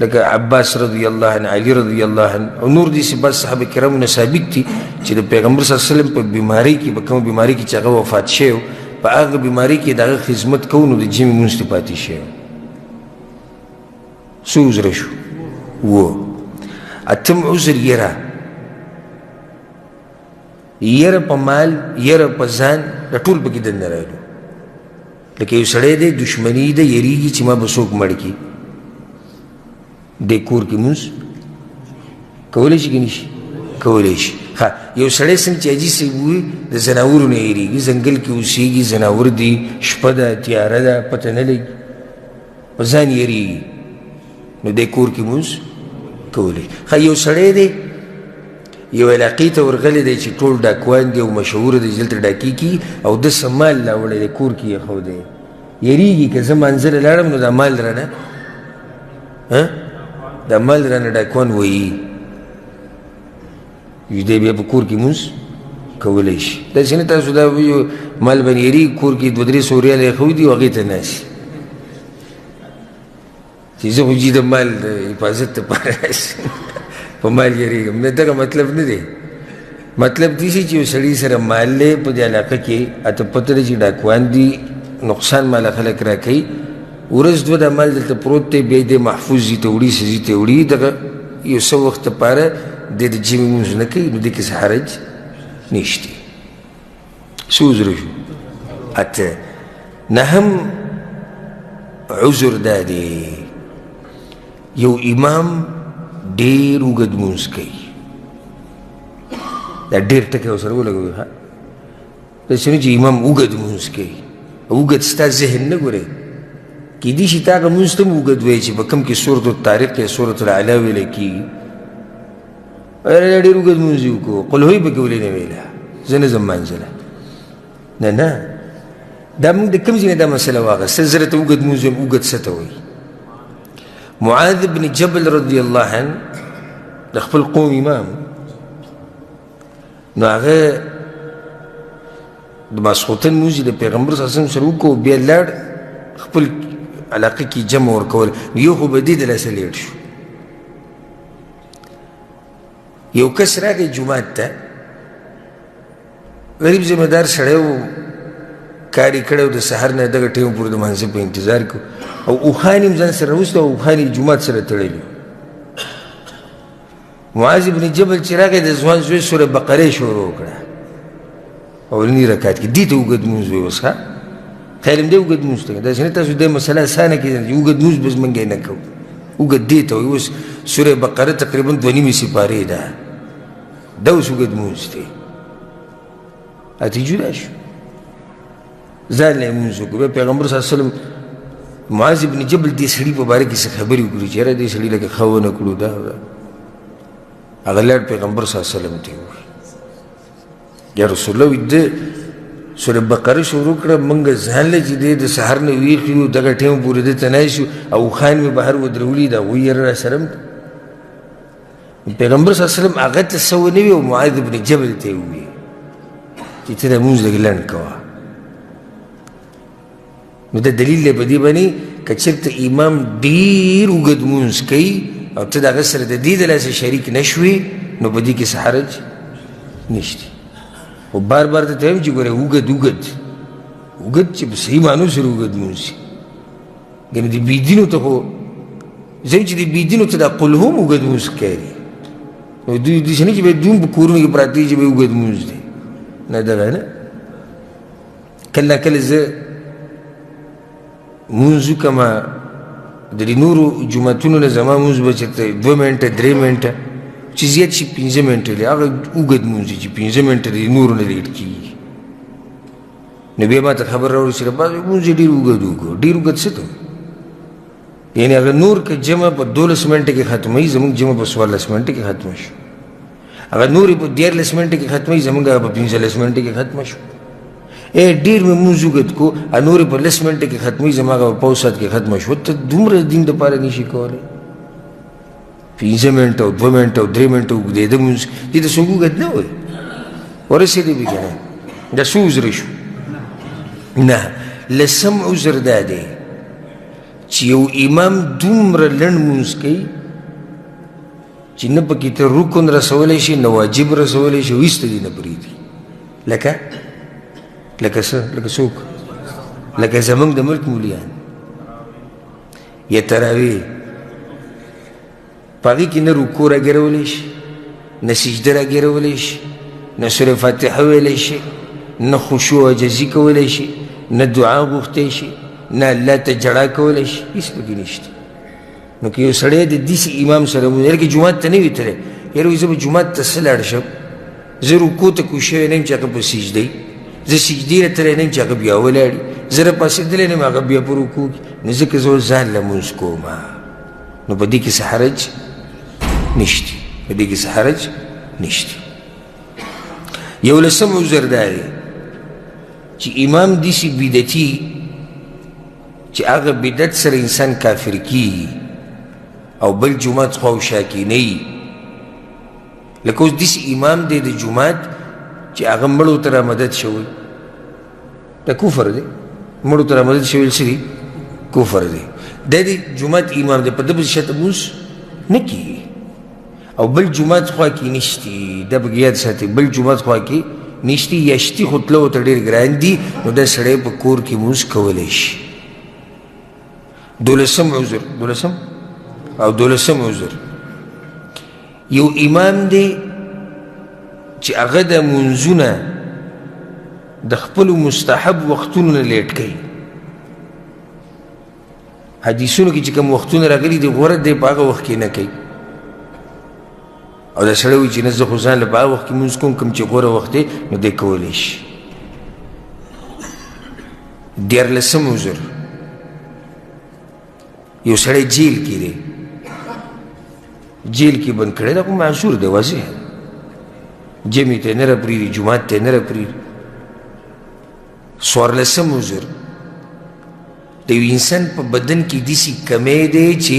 Speaker 1: لکه عباس رضی الله عنه علي رضی الله عنه او نور داسې بعض صحابه کرامو نه ثابت دي چې د پیغمبر صلی الله علیه وسلم په بیمارۍ کې په کومه بیمارۍ کې چې هغه وفات شوی په هغه بیمارۍ کې د هغه خدمت کوو نو د جمع لمونځ ترې پاتې شوی. څو عذره شو؟ اووه. اتم عذر یره په مال یره په ځان د ټول پکې دننه راغلو. لکه یو سړی دی دشمني ده یریږي چې ما به څوک مړ کړي دې کور کې لمونځ کولی شي که نه شي؟ کولی شي. ښه یو سړی څنګه چې حاجي صاحب ووایي د ځناورو نه یریږي ځنګل کې اوسېږي ځناور دي شپه ده تیاره ده پته نه لګي په ځان یریږي نو دې کور کې لمونځ کولی. ښه یو سړی دی یو علاقې ته ورغلی دی چې ټول ډاکوان دي او مشهوره دی چې دلته ډاکې کي او ده څه مال راوړی دی کور کې یې یریږي که زه منزله لاړم نو دا مال رانه دا مال رانه ډاکوان وایي دی بیا په کور کې مونځ کولی شي داسې نه تاسو دا وایو مال باندې یېرېږي کور کې 200-300 ریاله یې ښودي او هغې ته ناست چې زه خو جي د مال د حفاظت دپاره په مال یېرېږم نه دغه مطلب نه دی مطلب دی چې یو سړي سره مال دی په دې علاقه کې اته پته دی چې ډاکوان دي نقصان ماله خلک راکوي ورځ دوه دا مال دلته پروت دی بیا یې محفوظ ځي ته وړي څه ځي ته وړي دغه یو څه وخت دپاره دی د جمعې لمونځ نه کوي نو دې کې څه حرج نشته څه عذر شو اته نهم عذر دا دی یو امام ډېر اوږد لمونځ کوي دا ډېر ټکی ورسره ولګوي ښه داسې نه چې امام اوږد لمونځ کوي اوږد ستا ذهن نه ګورې کیدای شي تا هغه لمونځ ته هم اوږد وایي چې په کوم کې سورة الطارق یا سورة الاعلی ویلی کېږي ډېر اوږد لمونځ یې وکړو قل هوی پکې ولې نه ویله زه نه ځم مانځله نه نه دا موږ د کوم ځای نه دا مسله واخیسته زه راته اوږد لمونځ وایم اوږد څه ته وایي معاذ بن جبل رضی الله عنه د خپل قوم امام نو هغه د ماسخوتن لمونځ یې د پیغمبر صلی الله علیه وسلم سره وکړو بیا لاړ خپل علاقه کې جمع ورکول یو خو به دې د لاسه لیټ شو یو کس راغی جومات ته غریب ذمہدار سړی و کار یې کړی و د سهار نه دغه ټیم پورې د مانځه په انتظار کې او اوښان یې ځان سره راوستو او اوښان یې جومات سره تړلي معاذ بن جبل چې راغی د ځوان زوی سوره بقرې شروع وکړه اولني رکعت کې دې ته اوږد لمونځ وایي اوس ښه خیر هم دی اوږد لمونځ ته داسې نه تاسو دې مسله اسانه کړئ چې اوږد لمونځ بس موږ یې نه کوو اوږد دې ته وایي اوس سوره بقره تقریبا 2.5 سپارې ده دا اوس اوږد لمونځ دی اته جدا شو ځان له لمونځ وکړو پیغمبر صلی الله علیه وسلم معاذ بن جبل دې سړي په باره کې څه خبرې وکړي چې یاره دې سړي لکه ښه ونه کړو دا هغه لاړ پیغمبر صلی الله علیه وسلم ته وویل یا رسول الله ده سوره بقره شروع کړه موږ ځان له چې دی د سهار نه ویښ یو دغه ټیم پورې دې ته ناست یو او اوښان مې بهر ودرولي دا وایي یاره راسره پیغمبر صلی الله علیه وسلم هغه ته څه ونه وي او معاذ بن جبل ته یې وویل چې ته دا لمونځ لږ لنډ کوه نو دا دلیل دی په دې باندې که چېرته امام ډېر اوږد لمونځ کوي او ته د هغه سره د دې د لاسه شریک نه شوې نو په دې کې څه حرج نشته خو بار بار ته وایم چې ګوره اوږد چې په صحیح معنو سره اوږد لمونځ شي ګنې د بېدینو ته خو ځکه چې د بېدینو ته دا قل هم اوږد لمونځ ښکاري نو دوی داسې نه چې بیا دوی هم په کورونو کې پراته دي چې بیا اوږد لمونځ دی نه دغه نه کله کله زه لمونځ وکړمه د دې نورو جوماتونو نه زما لمونځ به چېرته 2 منټه 3 منټه چې زیات شي 15 منټه دی هغه اوږد لمونځ دی چې 15 منټه د نورو نه لیټ کېږي نو بیا ما ته خبر راورسېده بعض لمونځ یې ډېر اوږد وکړو ډېر اوږد څه ته یعنې هغه نور که جمع په 12 منټه کې ختموي زموږ جمع په 14 منټه کې ختمه شو هغه نور یې په 14 منټه کې ختموي زموږ هغه په 15 منټه کې ختمه شو ډېر مې لمونځ اوږد کړو نور یې په 10 منټه کې ختموي زما هغه په 5 ساعت کې ختمه شو ته دومره دین دپاره نشي کولی 15 منټه او 2 منټه او 3 منټه اوږدېده لمونځ دې ته څوک اوږد نه وایي ورسېدې بې که نه دا څه عذر شو نه لسم عذر دا دی چې یو امام دومره لنډ لمونځ کوي چې نه پکې ته رکن رسولی شي نه واجب رسولی شي هېڅ ته دې نه پرېږدي لکه څه لکه څوک لکه زموږ د ملک مولیان یا تراویح په هغې کې نه رکوع راګیرولی شي نه سجده راګیرولی شي نه سورې فاتحه ویلی شي نه خشوع عاجزي کولی شي نه دعا غوښتی شي نه الله ته جړا کولی شي هېڅ پکې نشته نو که یو سړی د داسې امام سره یاره که جومات ته نه وي تللی یاره وایي زه به جومات ته څه لاړ شم زه رکوع ته کوږ شوی نه یم چې هغه په سجده وي زه سجدې ته تللی نه یم چې هغه بیا ولاړي زه راپاڅېدلی نه یم هغه بیا په رکوع کي نو ځکه زه اوس ځان لمونځ کوم نو په دې کې څه حرج نشته په دې کې څه حرج نشته یو لسم عذر دا دی چې امام داسې بدعتي چې هغه بدعت سره انسان کافر کیږي او بل جماعت خواو شاکینی لکه اوس داسې امام دی د جماعت چې هغه مړو ته رامدد شوی دا کفر دی مړو ته رامدد شوی څه دی کفر دی دا د جماعت امام دی په ده پسې شاته لمونځ نه کېږي او بل جماعت خوا کې نشتی دا به یاد ساتي بل جماعت خوا کې نشتی یا شتي خو تلو ته ډېر ګران دي نو دا سړی په کور کې لمونځ کولی شي دولسم عذر یو امام دی چې هغه د منځونه د خپلو مستحب وختونو نه لیټ کوي حدیثونو کې چې کوم وختونه راغلي دي غوره دی په هغه وخت کې نه کوي او دا سړی وایي چې نه زه خو ځان له په هغه وخت کې لمونځ کوم کوم چې غوره وخت دی نو دی کولی شي 14 عذر یو سړی جیل کې دی جیل کې بند کړی دا خو معذور دی واضح جمعې ته نه راپرېږدي جومات ته نه راپرېږدي 14 عذر د یو انسان په بدن کې داسې کمی دی چې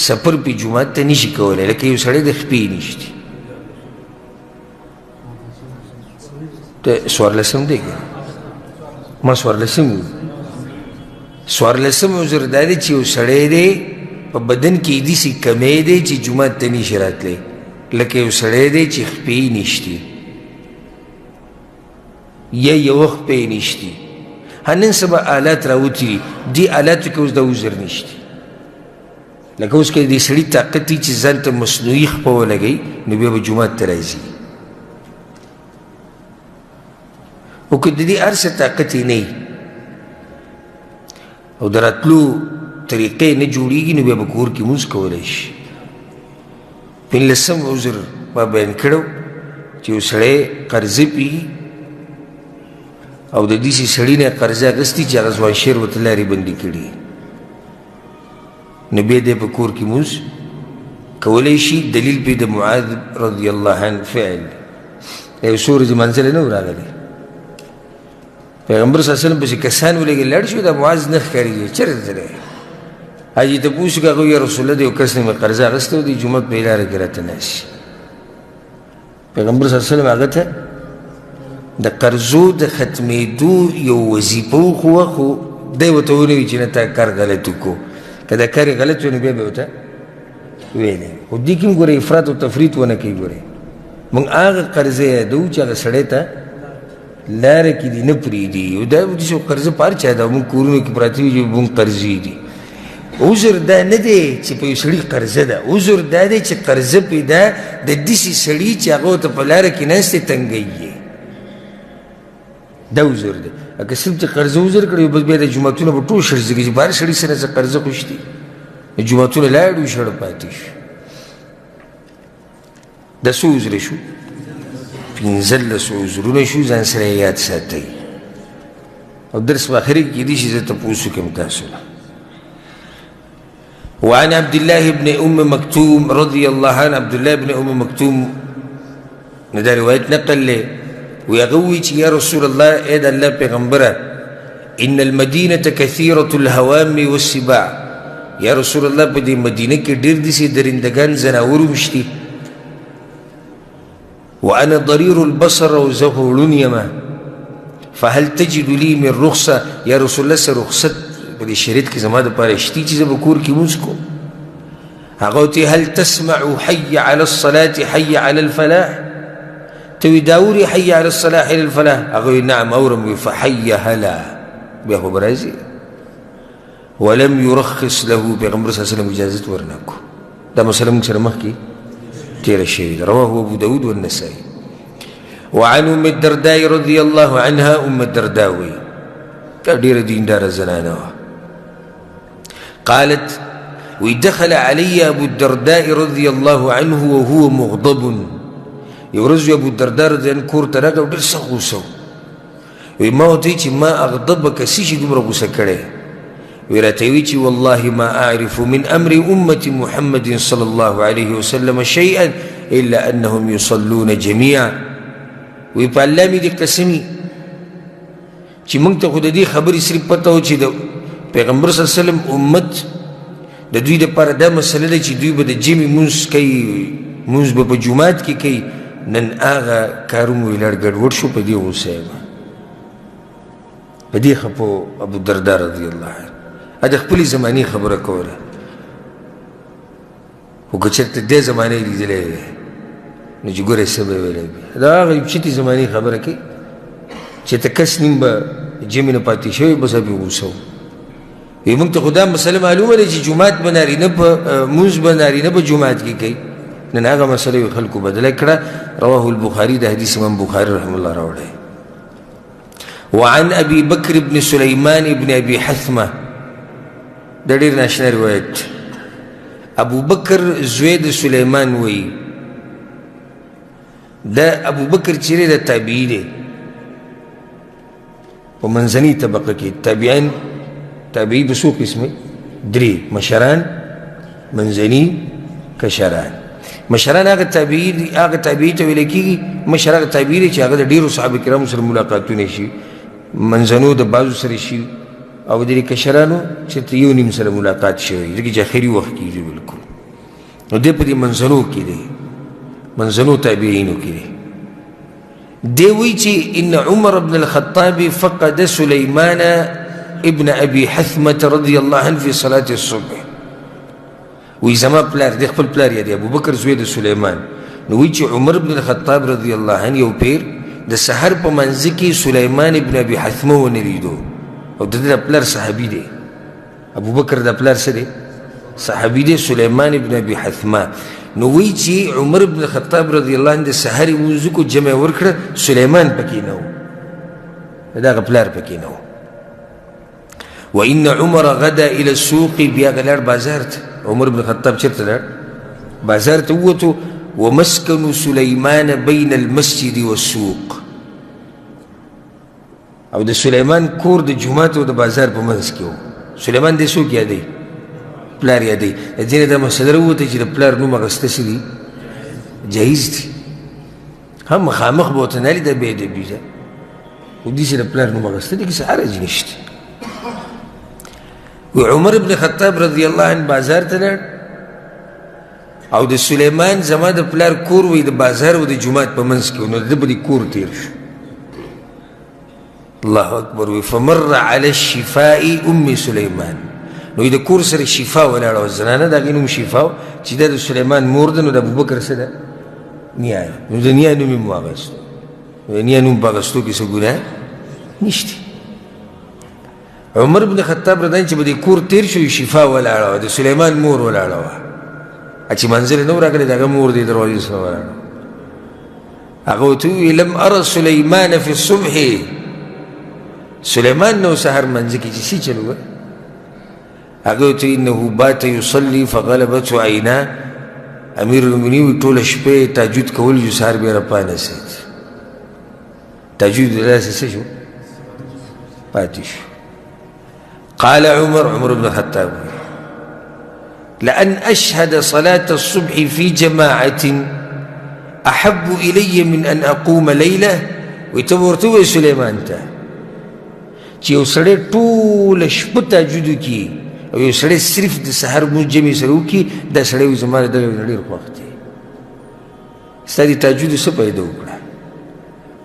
Speaker 1: سفر پې جومات ته نشي کولی لکه یو سړی د خپې نشتي ته 14 دی که ما 14 عذر دا دی چې یو سړی دی په بدن کې داسې کمی دی چې جومات ته نشي راتلی لکه یو سړی دی چې خپې نشتي یا یوه خپې نشتي نن سبا آلات راوتي دي دې آلاتو کې اوس د عذر نشتي لکه اوس که د سړي طاقت وي چې ځان ته مصنوعي خپه ولګوي نو بیا به جومات ته راځي او که د دې هر څه طاقت یې نه وي او د راتلو طریقې نه جوړېږي نو بیا به کور کې لمونځ کولی شي 15 عذر ما بیان کړو چې یو سړی قرضه پېږي او د داسې سړي نه قرضه اخیستي چې هغه ځوان شیر ورته لارې بندې کړي نو بیا دی په کور کې لمونځ کولی شي دلیل پې د معاذ رضی الله عنه فعل یو څو ورځې منزله نه و راغلی پیغمبر صلی الله علیه وسلم پسې کسان ولېږي لاړ شو دا معاذ نه ښکارېږي چېرته تللی حاجي ته پوښتنه وکړه هغه یا رسول الله د یو کس نه مې قرضه اخیستی و د جومات په لاره کې راته ناست پیغمبر صلی الله علیه وسلم هغه ته د قرضو د ختمېدو یو وظیفه وښوه خو دی ورته ونه وي چې نه تا کار غلط وکړو که دا کار یې غلط وي نو بیا به ورته ویلی خو دې کې هم ګوره افراط او تفریط ونه کوي ګورې موږ هغه قرضه یادوو چې هغه سړی ته لاره کې دي نه پرېږدي او دا داسې قرضه په هر چا ده موږ کورونو کې پراته وي چې موږ قرضې دي عذر دا نه دی چې په یو سړي قرضه ده عذر دا دی چې قرضه پې ده د داسې سړي چې هغه ورته په لاره کې ناست دی تنګوي یې دا عذر دی که صرف چې قرضه عذر کړی بس بیا د جوماتونه به ټول شړځېږي چې په هر سړي سره څه قرضه خو شته د جوماتونه لاړو شړ پاتې شو دا څو عذر شو 15 عذرونه شو ځان سره یې یاد ساتئ او درس په آخري کې کېدای شي زه تپوس وکړم تاسو نه وعن عبد الله بن مكتوم رضي الله عنه عبد الله بن مكتوم دا روایت نقل له ويغوي يا رسول الله اذا الله پیغمبره ان المدينه كثيره الهوام والسباع يا رسول الله په دې مدینه کې ډېر دي سي درندگان زناور مشتي وانا ضرير البصر وزهولن يما فهل تجد لي من رخصه يا رسول الله سره رخصت په دې شریعت کې زما دپاره شتي چې زه به کور کې لمونځ کوم هغه ورته هل تسمع حي على الصلاة حي على الفلاح ته وي دا اوري حي على الصلاة حي على الفلاح هغه وي نعم اورم وي فحي هلا بیا خو به راځي ولم يرخص له پیغمبر صلی الله علیه وسلم اجازت ورنکو دا مسله موږ سره مخکې تېره شوې ده رواه ابو داود والنسائي وعن ام الدرداء رضي الله عنها ام الدرداء وي دا ډېره دینداره زنانه وه قالت ودخل علي ابو الدرداء رضي الله عنه وهو مغضب یو ورځ ابو الدرداء رضی الله عنه کور ته راغی او ډېر سخت غوسه و وی ما ورته ویل چې ما اغضبک څه شي دومره غوسه کړی وی راته وی چې والله ما اعرف من امر امة محمد صلى الله عليه وسلم شيئا الا انهم يصلون جميعا وی په الله مې دې قسمي چې موږ ته خو د دې خبرې صرف پته و چې د پیغمبر صلی الله علیه وسلم امت د دوی دپاره دا مسله ده چې دوی به د جمعې مونځ کوي مونځ به په جومات کې کوي نن هغه کارونه ویې لړ ګډوډ شو په دې غوسه یم په دې خفو ابودرداء رضی الله عنه د خپلې زمانې خبره کوله خو که چېرته دې زمانې لیدلی دی نو چې ګوره څه به یې ویلی دا هغه چټې زمانې خبره کوي چې ته کس نیم به جمعې نه پاتې شوی بس پې غوسه و وی موږ ته خو دا مسله معلومه ده چې جومات به نارینه په مونځ به نارینه په جومات کې کوي نن هغه مسله یې خلکو بدله کړه رواه البخاري د حدیث امام بخاري رحمه الله راوړی وعن ابي بكر بن سليمان بن ابي حثمه دا ډېر ناشنا روایت ابو بکر زوی د سلیمان وی دا ابو بکر چیرې د تابعی دی په منځنۍ طبقه کې تابعین تابعی به څو قسمه درې مشران منځني کشران مشران هغه تابعی ته ویل کېږي مشر هغه تابعی دی چې هغه د ډېرو صحابه کرامو سره ملاقاتونه شي منځنو د بعضو سره شي او د کشرانو چې یو نیم سره ملاقات شوی ځکه چې اخري وخت کېږي بلکل نو دی په دې منځنو کې دی منځنو تابعینو کې دی دی وایي چې ان عمر بن الخطاب فقد سليمان ابن ابي حثمه رضي الله عنه في صلاه الصبح وی زما پلار دی خپل پلار یې دی ابو بکر زوی د سلیمان نو وایي چې عمر بن الخطاب رضی الله عنه یو پیر د سحر په منځ کې سلیمان ابن ابي حثمه ونه لیدو او د دې پلار صحابي دی ابو بکر د پلار څه دی صحابي دی سلیمان ابن ابي حثمه نو وایي چې عمر بن الخطاب رضی الله عنه د سحر لمونځ کو جمع ورکړه سلیمان پکې نه و د هغه پلار پکې نه و وان عمر غدا الى السوق بیا غلاړ بازار ته عمر بن الخطاب چېرته لاړ بازار ته ووتو ومسكن سليمان بين المسجد والسوق او د سلیمان کور د جومات او د بازار په منځ کې و سلیمان دې څوک یادوي پلار یادوي د دې نه دا مسله راووته چې د پلار نوم اخیسته څه دي جایز دي هم مخامخ به ورته نه لیده بې ادبي ده خو دې چې د پلار نوم اخیسته دې کې څه حرج نشته عمر بن خطاب رضی الله عنه بازار ته لاړ او د سلیمان زما د پلار کور وی د بازار او د جومات په منځ کې نو د به د کور تیر شو الله اکبر وی فمر على الشفاء ام سلیمان نو د کور سره شفا ولاړه وه زنانه د هغې نوم شفا و چې دا د سلیمان مور ده نو د ابوبکر څه ده نیا نو د نیا نوم یې مو اخیستو د نیا نوم په اخیستو کې څه ګناه نشته عمر بن خطاب رضی چې به د کور تیر شو شفا ولاړه وه د سلیمان مور ولاړه وه چې منزل نه و راغلی د هغه مور دې دروازې سره ولاړه هغه ورته وویل لم اره سلیمان فی الصبح سلیمان نو سحر منځ کې چې څه چل وه هغه ورته انه بات یصلي فغلبته عیناه امیر المؤمنین وایي ټوله شپې تهجد کول جو سحر بیا راپانسېد تهجد داسې څه شو پاتې شو قال عمر بن الخطاب لأن أشهد صلاة الصبح في جماعة أحب إلي من أن أقوم ليلة ويتورتو سليمان تا چې یو سړی ټوله شپه تهجد وکړي او یو سړی صرف د سحر مونځ جمعې سره وکړي دا سړی وایي زما د دغه نه ډېر خوښ دی ستا د تهجدو څه پیدا وکړه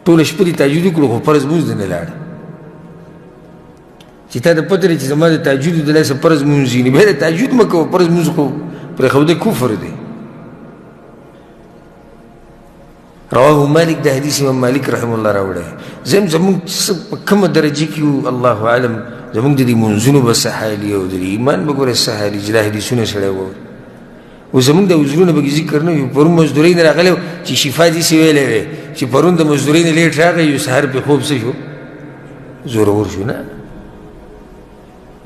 Speaker 1: ټوله شپه دې تهجد وکړو خو فرض مونځ دې نه لاړه چې تا د پته دی چې زما د تهجدو د لاسه فرض مونځ وي نو بیا د تهجد مه کوه فرض مونځ خو پرېښودی کفر دی رواه مالک د حدیث امام مالک رحمه الله راوړی زموږ په کومه درجه کې یو الله اعلم زموږ د دې مونځونو به څه حالي او د ایمان به ګوره څه حالي چې دا حدیثونه سړی واوري او زموږ د عذرونه به ذکر نه وي پرون مزدورۍ نه راغلی چې شفا داسې ویلی وی چې پرون د مزدورۍ نه لیټ راغی یو سهار پې خوب څه شو زورور شو نه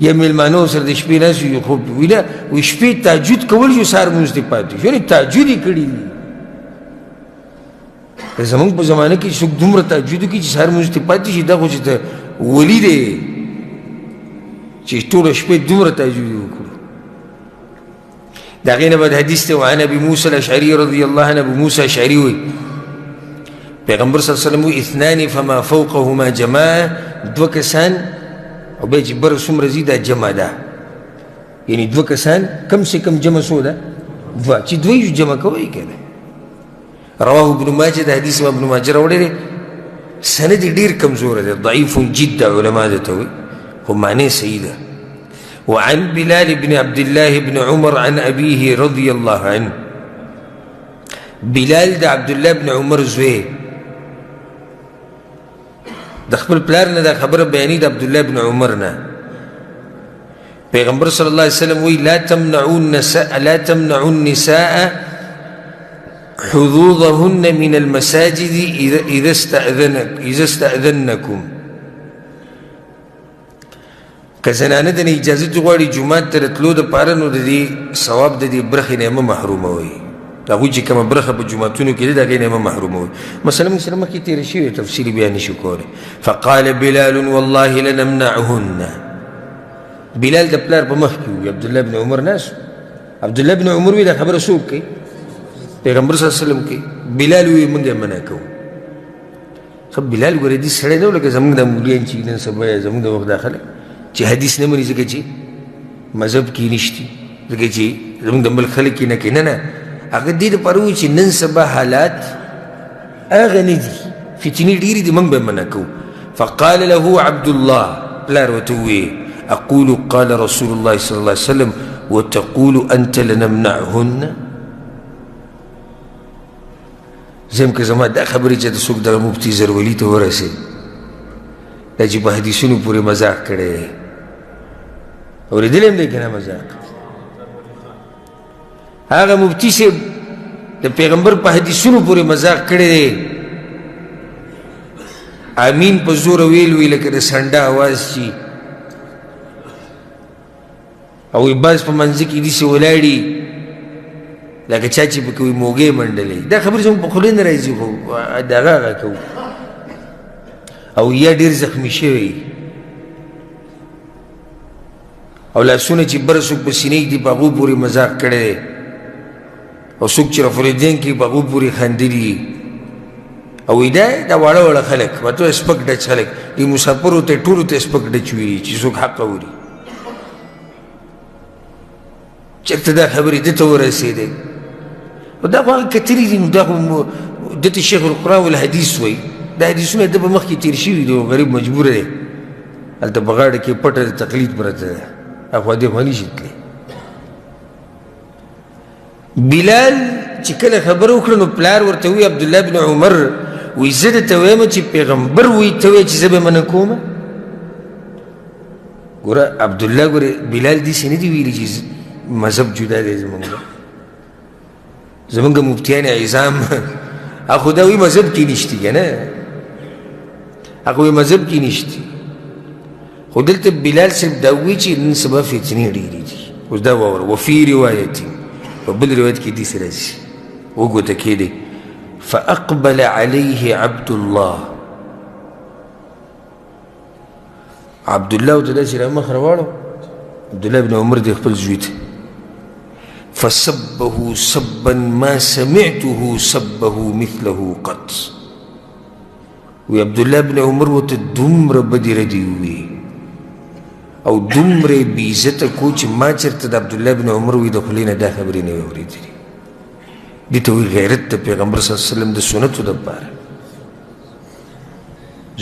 Speaker 1: یا میلمانو سره د شپې ناست یو خوب وي نه وایي شپې تهجد کول یو سهار مونځ دې پاتې شو یعنې تهجد یې کړي دي زمونږ په زمانه کې څوک دومره تهجد وکړي چې سهار مونځ ته پاتې شي دا خو چې ته ولي دی چې ټوله شپې دومره تهجد وکړو د هغې نه بعد حدیث دی وعن ابي موسى الاشعري رضي الله عنه ابو موسى اشعري وایي پیغمبر صلی الله علیه وسلم وایي اثنان فما فوقهما جماعه دوه کسان او بیا چې بره څومره ځي دا جمع ده یعنی دوه کسان کم سے کم جمع سو ده دوه چې دوی جمع کوي کنه رواه ابن ماجه د حدیث ابن ماجه راوړی دی سند ډیر کمزور دی ضعیف جدا علما ده ته وي خو معنی صحیح ده وعن بلال بن عبد الله بن عمر عن أبيه رضي الله عنه بلال د عبد الله بن عمر زوی د خپل پلار نه دا خبره بیانې د عبد الله بن عمر نه پیغمبر صلی الله علیه وسلم وی لا تمنعوا النساء حظوظهن من المساجد اذا استأذنكم که زنانه د اجازه غواړي جمعات ته راتلو دپاره نو د دې ثواب د دې برخې نه مه محروموئ د هغوی چې کومه برخه په جوماتونو کې ده د هغې نه مه محروموئ مثلا موږ سره مخکې تېره شوې تفصیلي بیا نشو کولی فقال بلال والله لنمنعهن بلال د پلار په مخ کې وي عبدالله بن عمر ناس عبدالله بن عمر وي دا خبره څوک کوي پیغمبر صلی الله علیه وسلم کوي بلال وي موږ یې منع کوو خو بلال ګوره دې سړی نه و لکه زموږ دا مولیان چې نن سبا یا زموږ د وخت دا خلک چې حدیث نه مني ځکه چې مذهب کې نشتي ځکه چې زموږ د ملک خلک کې نه کوي نه هغه دې دپاره وایي چې نن سبا حالات هغه نه دي فتنې ډېرې دي موږ به یې منع کوو فقال له عبد الله پلار ورته وویې أقول قال رسول الله صلى الله عليه وسلم وتقول أنت لنمنعهن زم که زما دا خبرې چې د څوک دغه مفتي زرولي ته ورسې دا چې په حدیثونو پورې مذاق کړی دی اورېدلی هم دی که نه مذاق هغه مفتي صاحب د پیغمبر په حدیثونو پورې مذاق کړی دی امین په زوره ویل وي لکه د سنډه اواز چې او بعض په منځ کې داسې ولاړي لکه چا چې پکې وي موږی منډلی دا خبرې زموږ په خولې نه راځي خو د هغه هغه کوو او یا ډېر زخمي شوی او لاسونه چې بره څوک په سینې کې دي په هغو پورې مذاق کړی دی او څوک چې رفالدین کې په هغو پورې خندلي او دا واړه واړه خلک مطلب سپک ډچ خلک دې مسافرو ته ټولو ته سپک ډچ ویلي چې څوک حق اوري چېرته دا خبرې ده ته ورسېدی او دا خو هغه کتلي دي نو دا خو ده ته شیخ القرآن والحدیث وایي دا حدیثونه ده به مخکې تېر شوي دي غریب مجبوره دی هلته په غاړه کې پټه د تقلید پرته ده اخوا دې خوا نشي تللی بلال چې کله خبره وکړه نو پلار ورته وایي عبدالله بن عمر وایي زه درته وایم چې پیغمبر وایي ته وایې چې زه به یې منع کومه ګوره عبدالله ګوره بلال داسې نه دي ویلي چې مذهب جدا دی زمونږ زمونږ مفتیان عظام هغه خو دا وایي مذهب کې نشتي که نه هغه وایي مذهب کې نشتي خو دلته بلال صاحب دا وایي چې نن سبا فتنې ډېرې دي اوس دا واوره وفي روایت په بل روایت کې داسې راځي وګوته کېدی فأقبل عليه عبد الله عبد الله ورته داسې رامخ راواړو عبدالله بن عمر دی خپل زوی ته فسبه سبا ما سمعته سبه مثله قط وی عبدالله بن عمر ورته دومره بدې ردې وویې او دومره یې بې عزته کو چې ما چېرته د عبدالله بن عمر وی د خولې نه دا خبرې نه وې اورېدلې دې ته وایي غیرت د پیغمبر صلی الله علیه وسلم د سنتو دپاره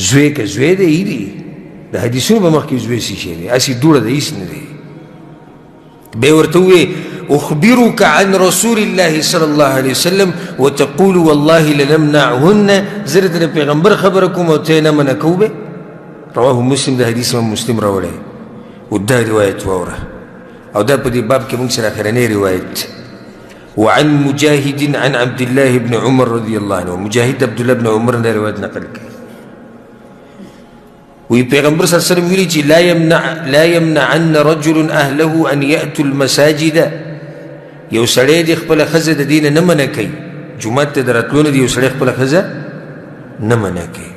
Speaker 1: زوی که زوی دی ای دی د حدیثونو په مخکې زوی څه شی دی هسې دوړه د هېڅ نه دی بیا ورته وویې أخبرك عن رسول الله صلى الله عليه وسلم وتقول والله لنمنعهن زرت د پیغمبر خبره کوم او ته نه منع کوو به رواه مسلم د حدیث امام مسلم راوړی او دا روایت واوره او دا په دې باب کې موږ سره اخرنی روایت وعن مجاهد عن عبد الله بن عمر رضي الله عنه مجاهد عبد الله بن عمر نه روایت نقل کوي وی پیغمبر صلی الله علیه وسلم ویلي چې لا يمنعن رجل اهله ان ياتوا المساجد یو سړی د خپله ښځه د دې نه منع کوي جومات ته د راتلو نه د یو سړی خپله ښځه نه منع کوي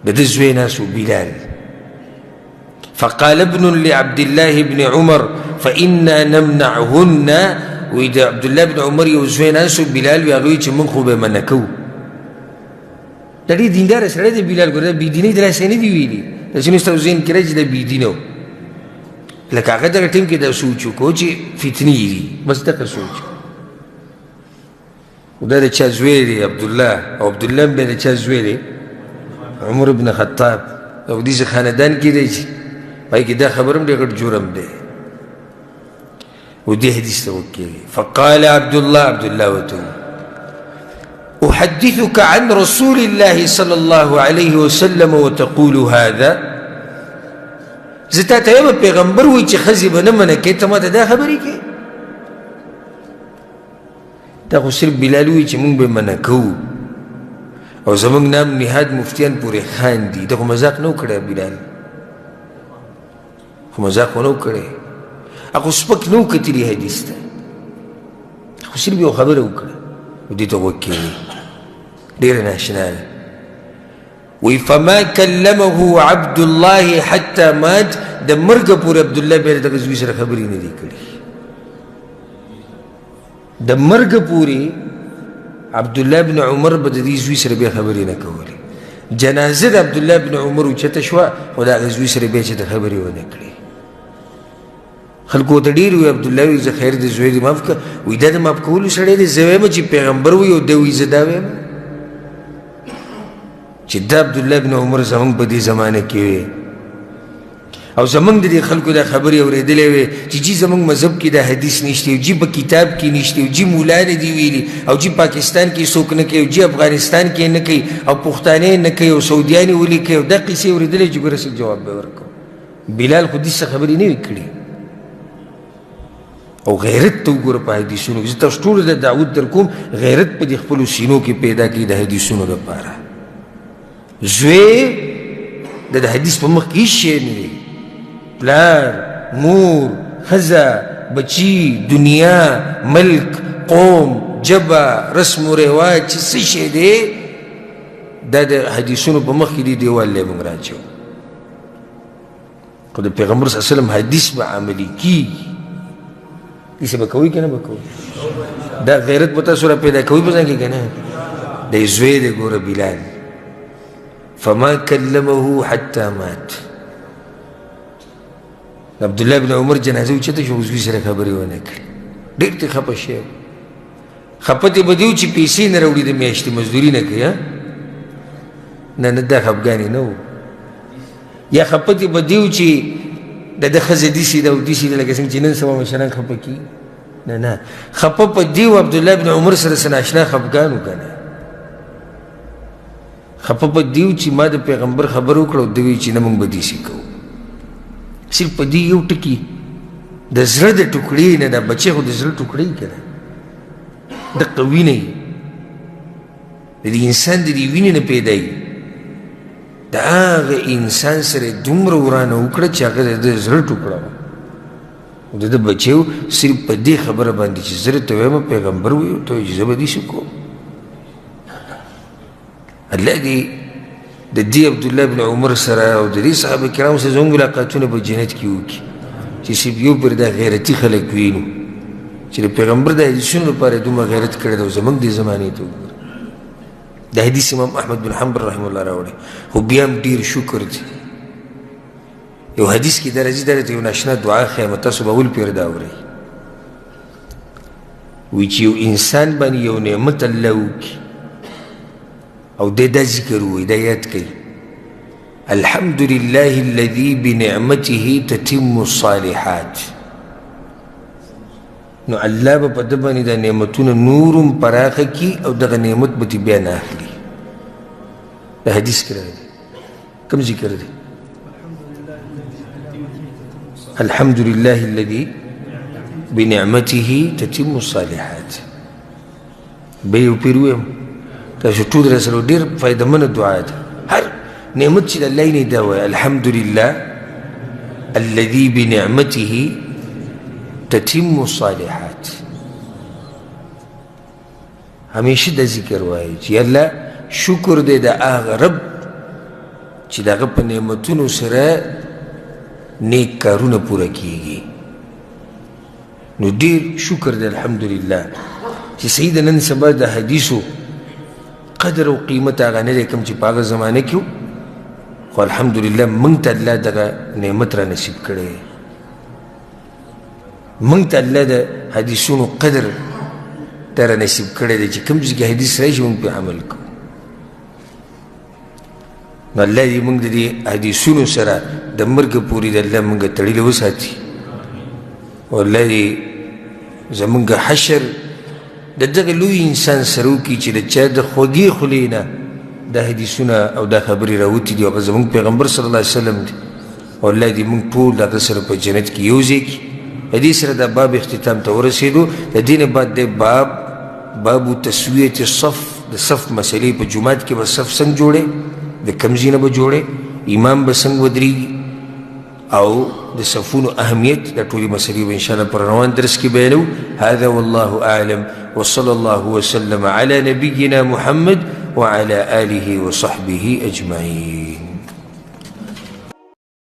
Speaker 1: د ده زوی ناست بلال فقال ابن لعبد الله بن عمر فإنا نمنعهن وی د عبدالله بن عمر یو زوی ناست بلال وی هغه وی چې موږ خو به یې منع کوو دا ډېر دینداره سړی دی بلال ګوره دا بېدینۍ دلاسې نه دي ویلي دا ځینو ستاسو ذهن کې راځي دا بېدینه و لکه هغه دغه ټیم کې دا سوچ وکړو چې فتنې دي بس دغه سوچ ودا د چا زوی دی عبدالله او عبدالله بیا د چا زوی دی عمر بن خطاب او دې خاندان کې دی چې پای کې دا خبر هم ډېر غټ جرم دی ودي حديث توكي فقال عبد الله وتو أحدثك عن رسول الله صلى الله عليه وسلم وتقول هذا زتا ته یو پیغمبر وی چې خزي به نه منه کې ته ماته دا خبرې کې دا خو صرف بلال وی چې مونږ به منه کوو او زمونږ نام نهاد مفتیان پورې خان دي دا خو مذاق نه وکړی بلال خو مذاق ونه وکړی اخو سپک نو کتلی حدیث تا اخو صرف یو خبر وکړه ودې ته وکړي ډېره ناشنا ده وی فما کلمه عبد الله حتى مات د مرګ پورې عبدالله بیا دغه زوی سره خبرې نه دي کړي د مرګ پورې عبدالله بن عمر به د دې زوی سره بیا خبرې نه کولې جنازه د عبدالله بن عمر اوچته شوه خو د هغه زوی سره بیا چې د خبرې ونه کړي خلکو ته ډېر وي عبدالله وي زه خیر د زوی دې معاف کړه وایي دا د معاف کولو سړی دی زه وایم چې پیغمبر وي او دی وایي زه دا وایم چې دا عبدالله بن عمر زمونږ په دې زمانه کې وي او زمونږ د دې خلکو دا خبرې اورېدلې وې چې جي زمونږ مذهب کې دا حدیث نشته او جي په کتاب کې نشته او جي مولا نه دي ویلي او جي پاکستان کې څوک نه کوي او جي افغانستان کې نه کوي او پښتانه نه کوي او سعودیان ولي کوي او دا قصې اورېدلې چې ګوره څه جواب به ورکړو بلال خو دې څه خبرې نه وي کړې او غیرت ته وګوره په حدیثونو کې زه تاسو ټولو ته دعوت در کوم غیرت په دې خپلو سینو کې پیدا کړي د حدیثونو لپاره زوی د حدیث په مخ کې هېڅ شی نه دی پلار مور ښځه بچي دنیا ملک قوم ژبه رسم و رواج چې څه شی دی دا د حدیثونو په مخ کې دی دیوال لی موږ راچو خو د پیغمبر صلی الله علیه وسلم حدیث به عملي کېږي کسی به کوي که نه به کوي دا غیرت به تاسو را پیدا کوي په ځان کې که نه دی زوی دی ګوره بلال فما کلمه حتی مات عبدالله بن عمر جنازه اوچته شو زوی سره خبرې ونه کړې ډېر ترې خفه شوی خفه ترې به دي و چې پیسې نه راوړي د میاشتې مزدوري نه کوي نه نه دا خفګانې نه و یا خفه ترې به دي و چې د ده ښځه داسې ده او داسې ده لکه څنګه چې نن سبا مشران خفه کېږي نه نه خفه په دې و عبدالله بن عمر سره څه ناشنا خفګان و که نه خفه په دې و چې ما د پیغمبر خبر وکړه او ده وایي چې نه موږ به داسې کوو صرف په دې یو ټکي د زړه د ټوکړې نه دا بچی خو د زړه ټوکړې که نه دقه وینه د دې انسان د دې وینې نه پیدا وي د هغه انسان سره دومره ورانه وکړه چې هغه د زړه ټوکړه وه او د ده بچی و صرف په دې خبره باندې چې زه درته وایم پیغمبر وایي ته وایي چې زه به داسې کوم الله دې د دې عبدالله بن عمر سره او د دې صحابه کرامو سره زموږ ملاقاتونه په جنت کې وکړي چې صرف یو پر دا غیرتي خلک وینو چې د پیغمبر د حدیثونو لپاره دومره غیرت کړی دی او زموږ دې زمانې ته وګوره دا حدیث امام احمد بن حنبل رحمه الله راوړی خو بیا هم ډېر شکر دی یو حدیث کې دا راځي دا درته یو ناشنا دعا ښیم تاسو به اول پېر دا اورئ وایي چې یو انسان باندې یو نعمت الله وکړي او دې دا ذکر وایي دا یاد کوي الحمد لله الذي بنعمته تتم الصالحات نو الله به په ده باندې دا نعمتونه نورم پراخه کړي او دغه نعمت به ترې بیا نه اخلي دا حدیث کې راغلی کوم ذکر دی الحمد لله الذي بنعمته تتم الصالحات به یو پیر ویم تاسو ټول را سره ډېر فایدهمنه دعا ده هر نعمت چې د الله یې نه دا وایي الحمد لله الذي بنعمته تتم الصالحات همیشه دا ذکر وایي چې الله شکر دی د هغه رب چې د هغه په نعمتونو سره نیک کارونه پوره کیږي نو ډېر شکر دی الحمدلله چې صحیح د نن سبا د حدیثو قدر او قیمت هغه نه دی کوم چې په هغه زمانه کې خو الحمدلله موږ ته الله دغه نعمت را نصیب کړی موږ ته الله د حدیثونو قدر در نصیب کړی دی چې کوم ځای کې حدیث راشي موږ پرې عمل کوو. نو الله دې موږ د دې حدیثونو سره د مرګ پورې د الله موږ تړلي وساتي او الله دې زموږ حشر د دغه لوی انسان سره وکړي چې د چا د خوږې خولې نه دا حدیثونه او دا خبرې راوتي دي او هغه زموږ پیغمبر صلی الله علیه وسلم دی او الله دې موږ ټول د هغه سره په جنت کې یو ځای کړي. د دې سره دا باب اختتام ته ورسېدو. د دې نه بعد دی باب تسویة الصف، د صف مسئلې په جومات کې به صف څنګه جوړې، د کوم ځای نه به جوړې، امام به څنګه ودرېږي او د صفونو اهمیت، دا ټولې مسئلې به انشاءالله پر روان درس کې بیانو. هذا والله اعلم وصلى الله وسلم على نبينا محمد وعلى آله وصحبه أجمعين.